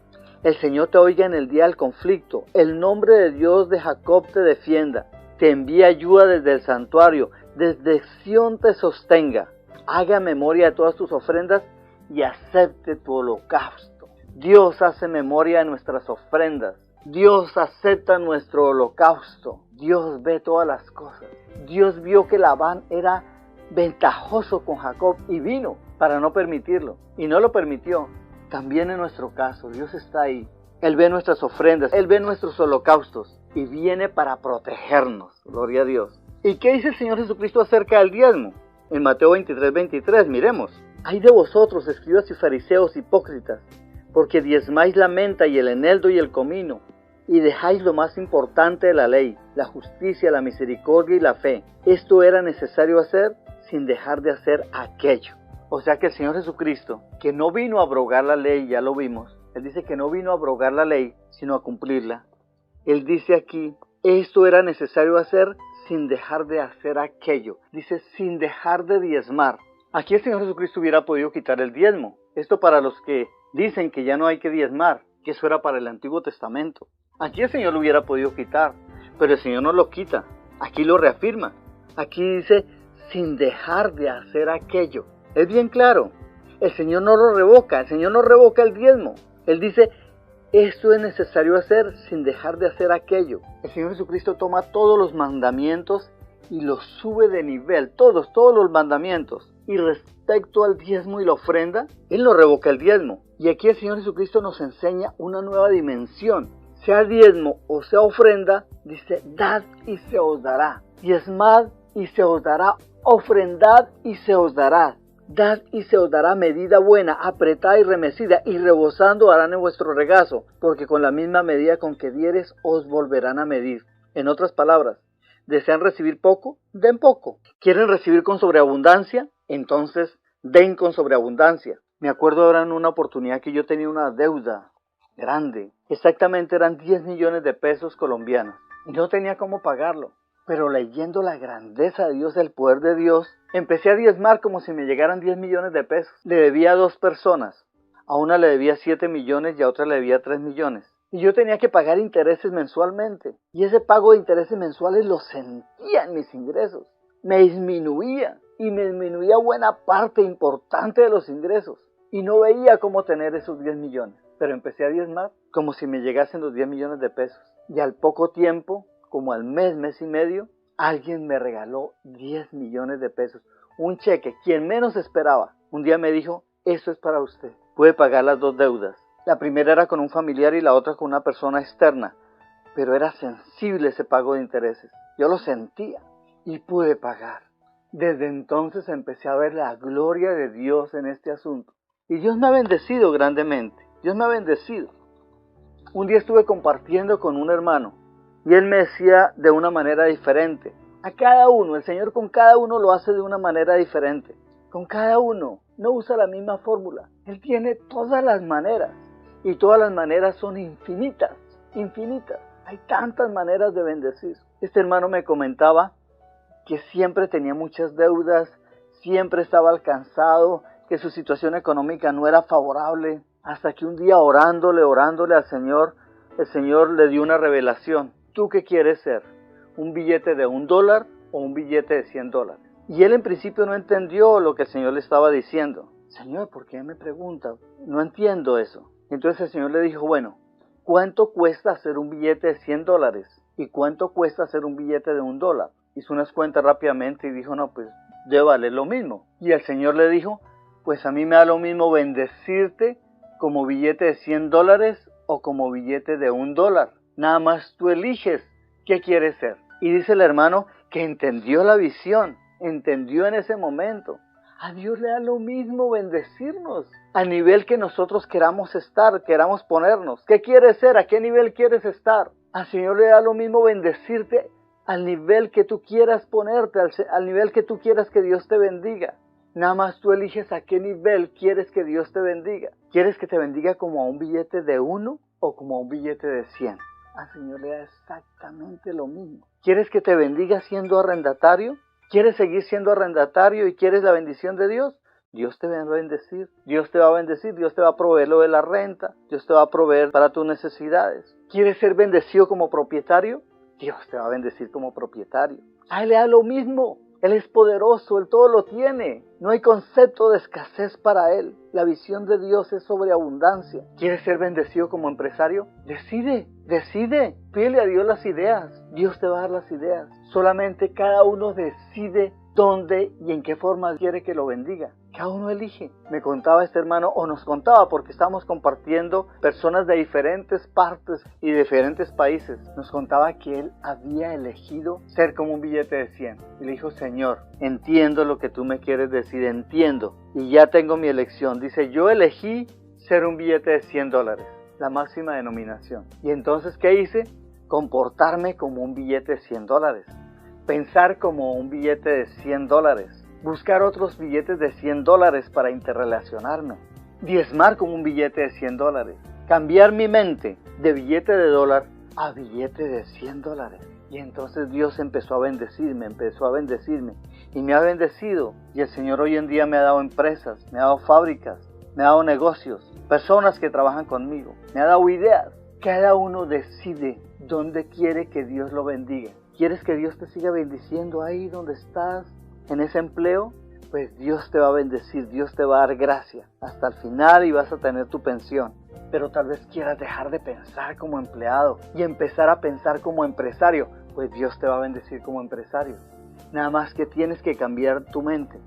El Señor te oiga en el día del conflicto. El nombre de Dios de Jacob te defienda. Te envía ayuda desde el santuario. Desde Sión te sostenga. Haga memoria de todas tus ofrendas y acepte tu holocausto. Dios hace memoria de nuestras ofrendas. Dios acepta nuestro holocausto. Dios ve todas las cosas. Dios vio que Labán era ventajoso con Jacob y vino para no permitirlo. Y no lo permitió. También en nuestro caso, Dios está ahí. Él ve nuestras ofrendas, Él ve nuestros holocaustos y viene para protegernos. Gloria a Dios. ¿Y qué dice el Señor Jesucristo acerca del diezmo? En Mateo 23, miremos. Ay de vosotros, escribas y fariseos hipócritas, porque diezmáis la menta y el eneldo y el comino, y dejáis lo más importante de la ley, la justicia, la misericordia y la fe. Esto era necesario hacer sin dejar de hacer aquello. O sea que el Señor Jesucristo, que no vino a abrogar la ley, ya lo vimos, Él dice que no vino a abrogar la ley, sino a cumplirla. Él dice aquí, esto era necesario hacer sin dejar de hacer aquello. Dice, sin dejar de diezmar. Aquí el Señor Jesucristo hubiera podido quitar el diezmo. Esto para los que dicen que ya no hay que diezmar, que eso era para el Antiguo Testamento. Aquí el Señor lo hubiera podido quitar, pero el Señor no lo quita. Aquí lo reafirma. Aquí dice, sin dejar de hacer aquello. Es bien claro. El Señor no lo revoca. El Señor no revoca el diezmo. Él dice, esto es necesario hacer sin dejar de hacer aquello. El Señor Jesucristo toma todos los mandamientos y los sube de nivel. Todos los mandamientos. Y respecto al diezmo y la ofrenda, Él no revoca el diezmo. Y aquí el Señor Jesucristo nos enseña una nueva dimensión. Sea diezmo o sea ofrenda, dice, dad y se os dará. Diezmad y se os dará. Ofrendad y se os dará. Dad y se os dará medida buena, apretada y remecida, y rebosando harán en vuestro regazo, porque con la misma medida con que dieres os volverán a medir. En otras palabras, ¿desean recibir poco? Den poco. ¿Quieren recibir con sobreabundancia? Entonces den con sobreabundancia. Me acuerdo ahora en una oportunidad que yo tenía una deuda grande. Exactamente eran 10 millones de pesos colombianos. Y no tenía cómo pagarlo. Pero leyendo la grandeza de Dios, el poder de Dios, empecé a diezmar como si me llegaran 10 millones de pesos. Le debía a 2 personas. A una le debía 7 millones y a otra le debía 3 millones. Y yo tenía que pagar intereses mensualmente. Y ese pago de intereses mensuales lo sentía en mis ingresos. Me disminuía. Y me disminuía buena parte importante de los ingresos. Y no veía cómo tener esos 10 millones. Pero empecé a diezmar como si me llegasen los 10 millones de pesos. Y al poco tiempo, como al mes y medio, alguien me regaló 10 millones de pesos. Un cheque, quien menos esperaba. Un día me dijo, eso es para usted. Puede pagar las 2 deudas. La primera era con un familiar y la otra con una persona externa. Pero era sensible ese pago de intereses. Yo lo sentía y pude pagar. Desde entonces empecé a ver la gloria de Dios en este asunto. Y Dios me ha bendecido grandemente. Dios me ha bendecido. Un día estuve compartiendo con un hermano. Y él me decía de una manera diferente. A cada uno, el Señor con cada uno lo hace de una manera diferente. Con cada uno, no usa la misma fórmula. Él tiene todas las maneras. Y todas las maneras son infinitas, infinitas. Hay tantas maneras de bendecir. Este hermano me comentaba que siempre tenía muchas deudas, siempre estaba alcanzado, que su situación económica no era favorable. Hasta que un día orándole al Señor, el Señor le dio una revelación. ¿Tú qué quieres ser? ¿Un billete de $1 o un billete de $100? Y él en principio no entendió lo que el Señor le estaba diciendo. Señor, ¿por qué me pregunta? No entiendo eso. Entonces el Señor le dijo, bueno, ¿cuánto cuesta hacer un billete de $100? ¿Y cuánto cuesta hacer un billete de $1? Hizo unas cuentas rápidamente y dijo, no, pues debe valer lo mismo. Y el Señor le dijo, pues a mí me da lo mismo bendecirte como billete de $100 o como billete de $1. Nada más tú eliges qué quieres ser. Y dice el hermano que entendió la visión, entendió en ese momento. A Dios le da lo mismo bendecirnos al nivel que nosotros queramos estar, queramos ponernos. ¿Qué quieres ser? ¿A qué nivel quieres estar? Al Señor le da lo mismo bendecirte al nivel que tú quieras ponerte, al nivel que tú quieras que Dios te bendiga. Nada más tú eliges a qué nivel quieres que Dios te bendiga. ¿Quieres que te bendiga como a un billete de 1 o como a un billete de 100? Al Señor le da exactamente lo mismo. ¿Quieres que te bendiga siendo arrendatario? ¿Quieres seguir siendo arrendatario y quieres la bendición de Dios? Dios te va a bendecir, Dios te va a bendecir, Dios te va a proveer lo de la renta, Dios te va a proveer para tus necesidades. ¿Quieres ser bendecido como propietario? Dios te va a bendecir como propietario. A Él le da lo mismo. Él es poderoso, Él todo lo tiene. No hay concepto de escasez para Él. La visión de Dios es sobreabundancia. ¿Quieres ser bendecido como empresario? Decide. Pídele a Dios las ideas. Dios te va a dar las ideas. Solamente cada uno decide dónde y en qué forma quiere que lo bendiga. Cada uno elige. Me contaba este hermano, o nos contaba, porque estamos compartiendo personas de diferentes partes y diferentes países. Nos contaba que él había elegido ser como un billete de 100. Y le dijo, Señor, entiendo lo que tú me quieres decir, entiendo. Y ya tengo mi elección. Dice, yo elegí ser un billete de $100, la máxima denominación. Y entonces, ¿qué hice? Comportarme como un billete de $100. Pensar como un billete de $100. Buscar otros billetes de $100 para interrelacionarme. Diezmar como un billete de $100. Cambiar mi mente de billete de $1 a billete de $100. Y entonces Dios empezó a bendecirme. Y me ha bendecido. Y el Señor hoy en día me ha dado empresas, me ha dado fábricas, me ha dado negocios, personas que trabajan conmigo. Me ha dado ideas. Cada uno decide dónde quiere que Dios lo bendiga. ¿Quieres que Dios te siga bendiciendo ahí donde estás? En ese empleo, pues Dios te va a bendecir, Dios te va a dar gracia hasta el final y vas a tener tu pensión. Pero tal vez quieras dejar de pensar como empleado y empezar a pensar como empresario, pues Dios te va a bendecir como empresario. Nada más que tienes que cambiar tu mente.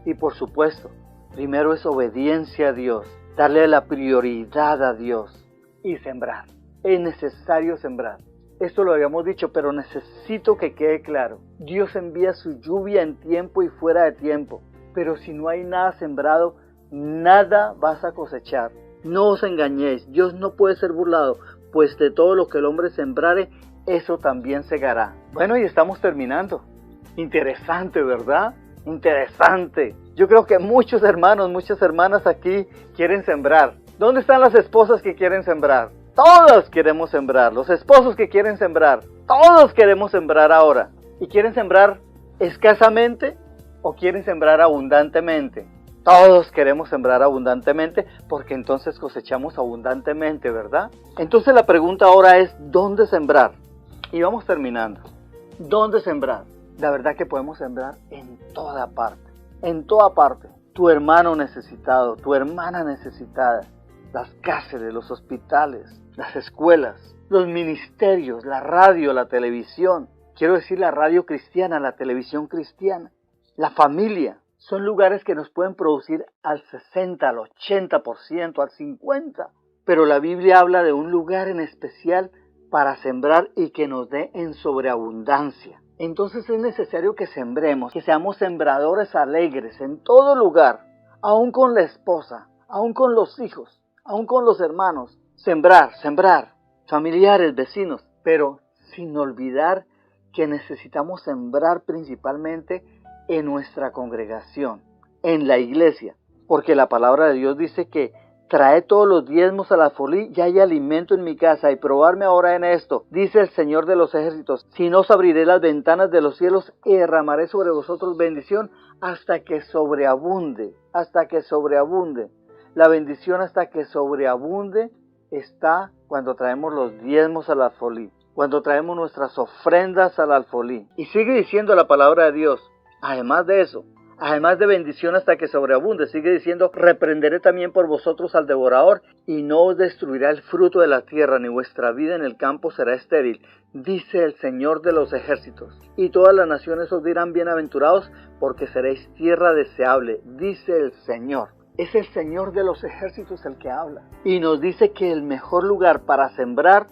Y por supuesto, primero es obediencia a Dios, darle la prioridad a Dios y sembrar. Es necesario sembrar. Esto lo habíamos dicho, pero necesito que quede claro. Dios envía su lluvia en tiempo y fuera de tiempo. Pero si no hay nada sembrado, nada vas a cosechar. No os engañéis, Dios no puede ser burlado, pues de todo lo que el hombre sembrare, eso también segará. Bueno, y estamos terminando. Interesante, ¿verdad? Interesante. Yo creo que muchos hermanos, muchas hermanas aquí quieren sembrar. ¿Dónde están las esposas que quieren sembrar? Todos queremos sembrar, los esposos que quieren sembrar, todos queremos sembrar ahora. ¿Y quieren sembrar escasamente o quieren sembrar abundantemente? Todos queremos sembrar abundantemente porque entonces cosechamos abundantemente, ¿verdad? Entonces la pregunta ahora es, ¿dónde sembrar? Y vamos terminando. ¿Dónde sembrar? La verdad que podemos sembrar en toda parte, en toda parte. Tu hermano necesitado, tu hermana necesitada. Las cárceles, los hospitales, las escuelas, los ministerios, la radio, la televisión. Quiero decir la radio cristiana, la televisión cristiana. La familia. Son lugares que nos pueden producir al 60, al 80%, al 50%. Pero la Biblia habla de un lugar en especial para sembrar y que nos dé en sobreabundancia. Entonces es necesario que sembremos, que seamos sembradores alegres en todo lugar, aún con la esposa, aún con los hijos. Aún con los hermanos, sembrar, familiares, vecinos, pero sin olvidar que necesitamos sembrar principalmente en nuestra congregación, en la iglesia, porque la palabra de Dios dice que trae todos los diezmos a la alfolí y hay alimento en mi casa y probarme ahora en esto, dice el Señor de los ejércitos, si no os abriré las ventanas de los cielos y derramaré sobre vosotros bendición hasta que sobreabunde. La bendición hasta que sobreabunde está cuando traemos los diezmos al alfolí, cuando traemos nuestras ofrendas al alfolí. Y sigue diciendo la palabra de Dios, además de eso, además de bendición hasta que sobreabunde, sigue diciendo, reprenderé también por vosotros al devorador, y no os destruirá el fruto de la tierra, ni vuestra vida en el campo será estéril, dice el Señor de los ejércitos. Y todas las naciones os dirán bienaventurados, porque seréis tierra deseable, dice el Señor. Es el Señor de los ejércitos el que habla. Y nos dice que el mejor lugar para sembrar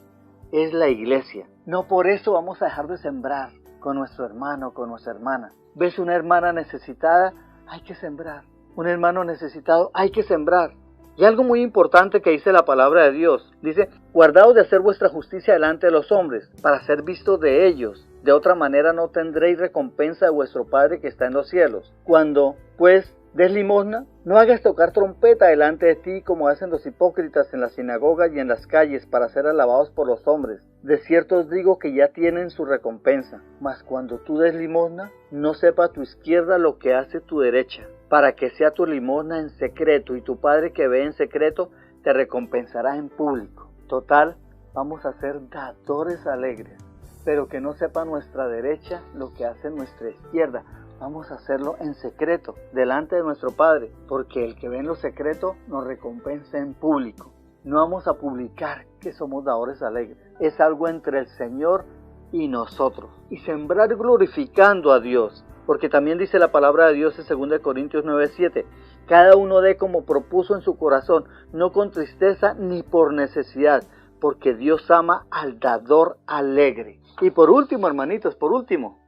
es la iglesia. No por eso vamos a dejar de sembrar con nuestro hermano, con nuestra hermana. ¿Ves una hermana necesitada? Hay que sembrar. Un hermano necesitado, hay que sembrar. Y algo muy importante que dice la palabra de Dios. Dice, guardaos de hacer vuestra justicia delante de los hombres, para ser vistos de ellos. De otra manera no tendréis recompensa de vuestro Padre que está en los cielos. Cuando, pues, des limosna, no hagas tocar trompeta delante de ti como hacen los hipócritas en las sinagogas y en las calles para ser alabados por los hombres. De cierto os digo que ya tienen su recompensa. Mas cuando tú des limosna, no sepa tu izquierda lo que hace tu derecha, para que sea tu limosna en secreto, y tu Padre que ve en secreto te recompensará en público. Total, vamos a ser dadores alegres, pero que no sepa nuestra derecha lo que hace nuestra izquierda. Vamos a hacerlo en secreto, delante de nuestro Padre, porque el que ve en lo secreto nos recompensa en público. No vamos a publicar que somos dadores alegres. Es algo entre el Señor y nosotros. Y sembrar glorificando a Dios, porque también dice la palabra de Dios en 2 Corintios 9:7. Cada uno dé como propuso en su corazón, no con tristeza ni por necesidad, porque Dios ama al dador alegre. Y por último, hermanitos,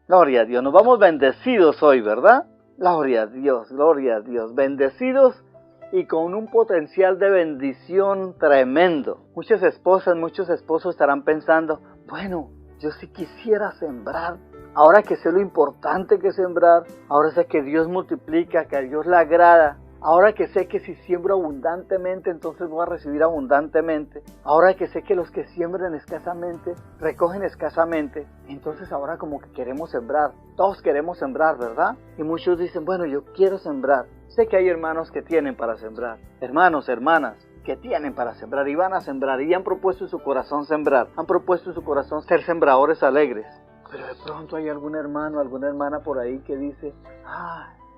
gloria a Dios, nos vamos bendecidos hoy, ¿verdad? Gloria a Dios, bendecidos y con un potencial de bendición tremendo. Muchas esposas, muchos esposos estarán pensando, bueno, yo sí quisiera sembrar. Ahora que sé lo importante que es sembrar, ahora sé que Dios multiplica, que a Dios le agrada. Ahora que sé que si siembro abundantemente, entonces voy a recibir abundantemente. Ahora que sé que los que siembran escasamente, recogen escasamente. Entonces ahora como que queremos sembrar. Todos queremos sembrar, ¿verdad? Y muchos dicen, bueno, yo quiero sembrar. Sé que hay hermanos que tienen para sembrar. Hermanos, hermanas, que tienen para sembrar y van a sembrar. Y han propuesto en su corazón sembrar. Han propuesto en su corazón ser sembradores alegres. Pero de pronto hay algún hermano, alguna hermana por ahí que dice,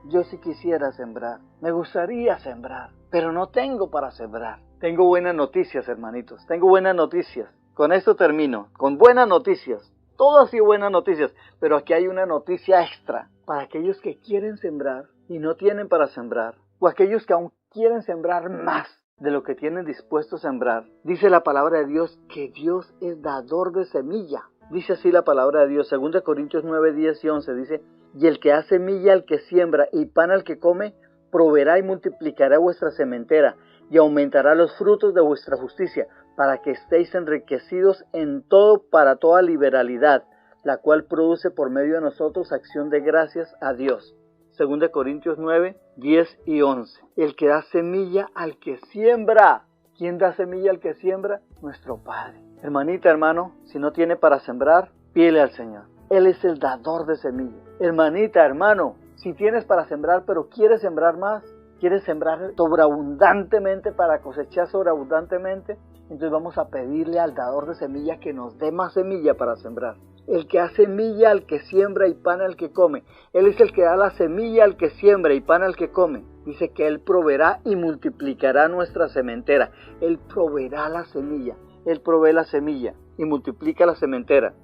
yo sí quisiera sembrar, me gustaría sembrar, pero no tengo para sembrar. Tengo buenas noticias, hermanitos, tengo buenas noticias. Con esto termino, con buenas noticias. Todas sí buenas noticias, pero aquí hay una noticia extra para aquellos que quieren sembrar y no tienen para sembrar, o aquellos que aún quieren sembrar más de lo que tienen dispuesto a sembrar. Dice la palabra de Dios que Dios es dador de semilla. Dice así la palabra de Dios, 2 Corintios 9, 10 y 11, dice, y el que da semilla al que siembra y pan al que come, proveerá y multiplicará vuestra sementera y aumentará los frutos de vuestra justicia, para que estéis enriquecidos en todo para toda liberalidad, la cual produce por medio de nosotros acción de gracias a Dios. 2 Corintios 9, 10 y 11. El que da semilla al que siembra. ¿Quién da semilla al que siembra? Nuestro Padre. Hermanita, hermano, si no tiene para sembrar, pídele al Señor. Él es el dador de semilla. Hermanita, hermano, si tienes para sembrar, pero quieres sembrar más, quieres sembrar sobreabundantemente para cosechar sobreabundantemente, entonces vamos a pedirle al dador de semilla que nos dé más semilla para sembrar. El que da semilla al que siembra y pan al que come. Él es el que da la semilla al que siembra y pan al que come. Dice que Él proveerá y multiplicará nuestra sementera. Él proveerá la semilla. Él provee la semilla y multiplica la sementera.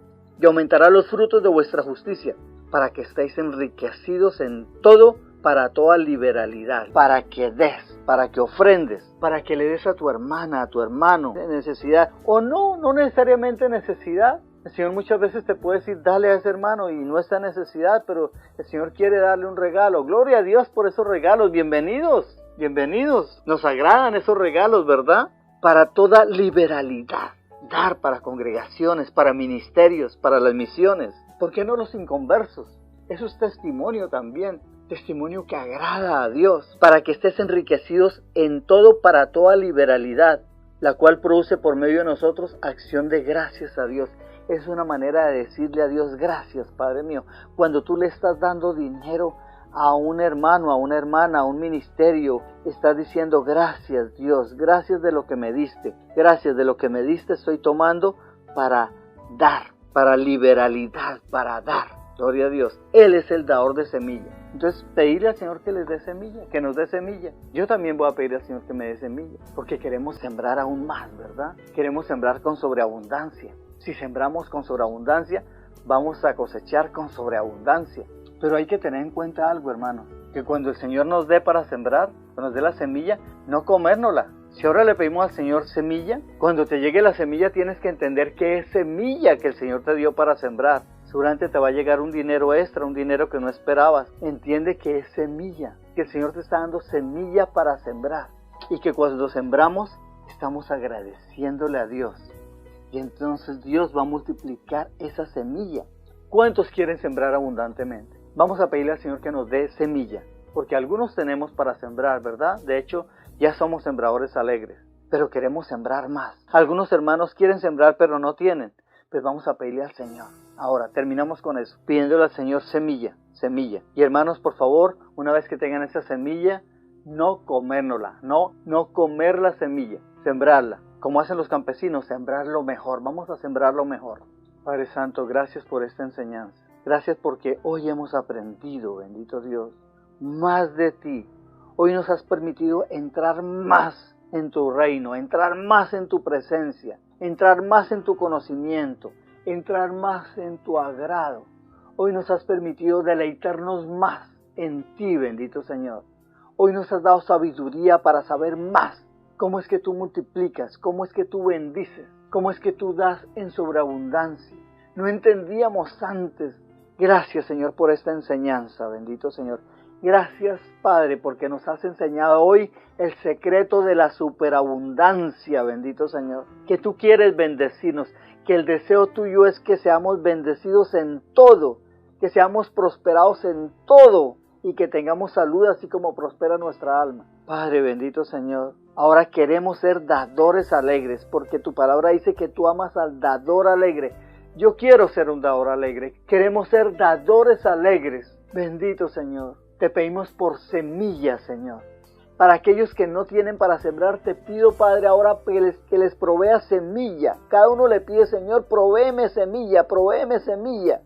Y aumentará los frutos de vuestra justicia, para que estéis enriquecidos en todo, para toda liberalidad, para que des, para que ofrendes, para que le des a tu hermana, a tu hermano, de necesidad, o no necesariamente necesidad. El Señor muchas veces te puede decir, dale a ese hermano y no está en necesidad, pero el Señor quiere darle un regalo. Gloria a Dios por esos regalos, bienvenidos, nos agradan esos regalos, ¿verdad? Para toda liberalidad. Dar para congregaciones, para ministerios, para las misiones. ¿Por qué no los inconversos? Eso es testimonio también, testimonio que agrada a Dios, para que estés enriquecidos en todo para toda liberalidad, la cual produce por medio de nosotros acción de gracias a Dios. Es una manera de decirle a Dios, gracias, Padre mío. Cuando tú le estás dando dinero a un hermano, a una hermana, a un ministerio, estás diciendo gracias Dios, gracias de lo que me diste, gracias de lo que me diste estoy tomando para dar, para liberalidad, para dar. Gloria a Dios, Él es el dador de semilla. Entonces pedirle al Señor que les dé semilla, que nos dé semilla. Yo también voy a pedir al Señor que me dé semilla, porque queremos sembrar aún más, ¿verdad? Queremos sembrar con sobreabundancia. Si sembramos con sobreabundancia, vamos a cosechar con sobreabundancia. Pero hay que tener en cuenta algo, hermano, que cuando el Señor nos dé para sembrar, cuando nos dé la semilla, no comérnosla. Si ahora le pedimos al Señor semilla, cuando te llegue la semilla tienes que entender que es semilla que el Señor te dio para sembrar. Seguramente te va a llegar un dinero extra, un dinero que no esperabas. Entiende que es semilla, que el Señor te está dando semilla para sembrar. Y que cuando sembramos, estamos agradeciéndole a Dios. Y entonces Dios va a multiplicar esa semilla. ¿Cuántos quieren sembrar abundantemente? Vamos a pedirle al Señor que nos dé semilla. Porque algunos tenemos para sembrar, ¿verdad? De hecho, ya somos sembradores alegres. Pero queremos sembrar más. Algunos hermanos quieren sembrar pero no tienen. Pues vamos a pedirle al Señor. Ahora, terminamos con eso, pidiéndole al Señor semilla. Y hermanos, por favor, una vez que tengan esa semilla, no comérnosla, no comer la semilla, sembrarla. Como hacen los campesinos, sembrar lo mejor. Vamos a sembrar lo mejor. Padre Santo, gracias por esta enseñanza. Gracias porque hoy hemos aprendido, bendito Dios, más de ti. Hoy nos has permitido entrar más en tu reino, entrar más en tu presencia, entrar más en tu conocimiento, entrar más en tu agrado. Hoy nos has permitido deleitarnos más en ti, bendito Señor. Hoy nos has dado sabiduría para saber más cómo es que tú multiplicas, cómo es que tú bendices, cómo es que tú das en sobreabundancia. No entendíamos antes. Gracias, Señor, por esta enseñanza, bendito Señor. Gracias, Padre, porque nos has enseñado hoy el secreto de la superabundancia, bendito Señor. Que tú quieres bendecirnos, que el deseo tuyo es que seamos bendecidos en todo, que seamos prosperados en todo y que tengamos salud así como prospera nuestra alma. Padre, bendito Señor, ahora queremos ser dadores alegres, porque tu palabra dice que tú amas al dador alegre. Yo quiero ser un dador alegre, queremos ser dadores alegres. Bendito Señor. Te pedimos por semillas, Señor. Para aquellos que no tienen para sembrar, te pido, Padre, ahora que les provea semilla. Cada uno le pide, Señor, provéeme semilla, provéeme semilla.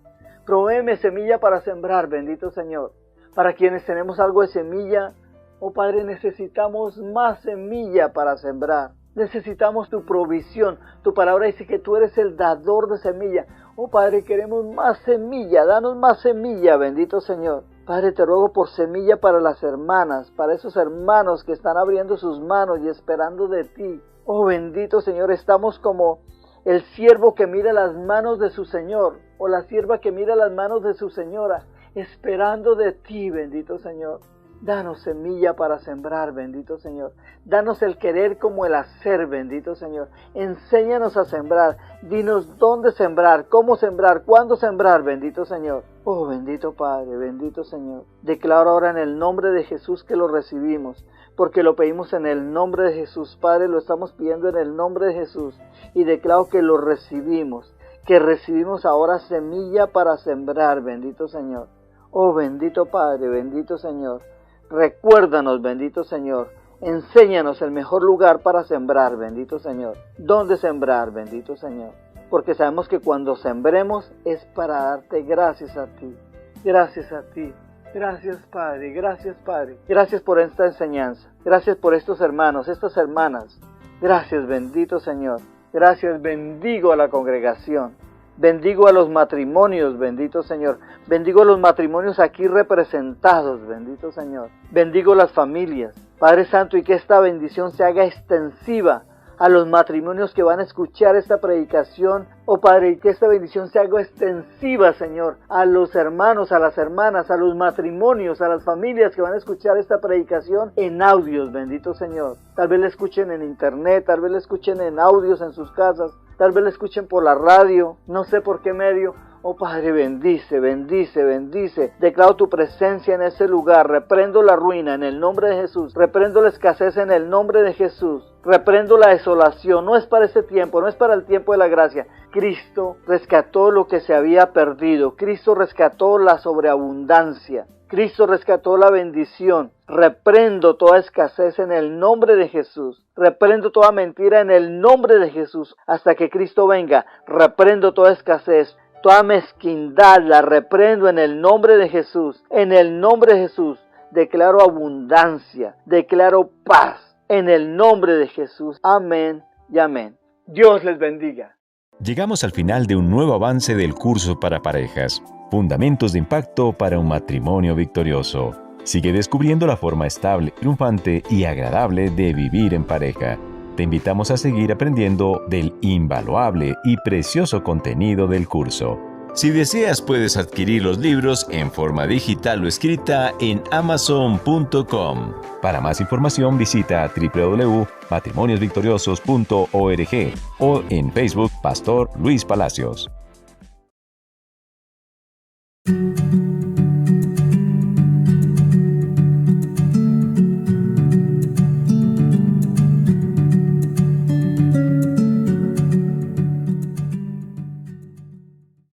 Provéeme semilla para sembrar, bendito Señor. Para quienes tenemos algo de semilla, oh Padre, necesitamos más semilla para sembrar. Necesitamos tu provisión. Tu palabra dice que tú eres el dador de semilla. Oh Padre, queremos más semilla. Danos más semilla, bendito Señor. Padre, te ruego por semilla para las hermanas, para esos hermanos que están abriendo sus manos y esperando de ti. Oh bendito Señor, estamos como el siervo que mira las manos de su Señor, o la sierva que mira las manos de su señora, esperando de ti, bendito Señor. Danos semilla para sembrar, bendito Señor. Danos el querer como el hacer, bendito Señor. Enséñanos a sembrar. Dinos dónde sembrar, cómo sembrar, cuándo sembrar, bendito Señor. Oh, bendito Padre, bendito Señor. Declaro ahora en el nombre de Jesús que lo recibimos, porque lo pedimos en el nombre de Jesús. Padre, lo estamos pidiendo en el nombre de Jesús. Y declaro que lo recibimos, que recibimos ahora semilla para sembrar, bendito Señor. Oh, bendito Padre, bendito Señor. Recuérdanos, bendito Señor, enséñanos el mejor lugar para sembrar, bendito Señor. ¿Dónde sembrar, bendito Señor? Porque sabemos que cuando sembremos es para darte gracias a ti. Gracias a ti. Gracias, Padre. Gracias, Padre. Gracias por esta enseñanza. Gracias por estos hermanos, estas hermanas. Gracias, bendito Señor. Gracias, bendigo a la congregación. Bendigo a los matrimonios, bendito Señor. Bendigo a los matrimonios aquí representados, bendito Señor. Bendigo las familias, Padre Santo, y que esta bendición se haga extensiva a los matrimonios que van a escuchar esta predicación. Oh Padre, y que esta bendición se haga extensiva, Señor, a los hermanos, a las hermanas, a los matrimonios, a las familias que van a escuchar esta predicación en audios, bendito Señor. Tal vez la escuchen en internet, tal vez la escuchen en audios en sus casas, tal vez la escuchen por la radio, no sé por qué medio. Oh Padre, bendice, bendice, bendice. Declaro tu presencia en ese lugar. Reprendo la ruina en el nombre de Jesús. Reprendo la escasez en el nombre de Jesús. Reprendo la desolación. No es para ese tiempo, no es para el tiempo de la gracia. Cristo rescató lo que se había perdido. Cristo rescató la sobreabundancia. Cristo rescató la bendición. Reprendo toda escasez en el nombre de Jesús. Reprendo toda mentira en el nombre de Jesús. Hasta que Cristo venga, reprendo toda escasez. Toda mezquindad la reprendo en el nombre de Jesús. En el nombre de Jesús declaro abundancia. Declaro paz. En el nombre de Jesús. Amén y amén. Dios les bendiga. Llegamos al final de un nuevo avance del curso para parejas. Fundamentos de impacto para un matrimonio victorioso. Sigue descubriendo la forma estable, triunfante y agradable de vivir en pareja. Te invitamos a seguir aprendiendo del invaluable y precioso contenido del curso. Si deseas, puedes adquirir los libros en forma digital o escrita en amazon.com. Para más información, visita www.matrimoniosvictoriosos.org o en Facebook, Pastor Luis Palacios.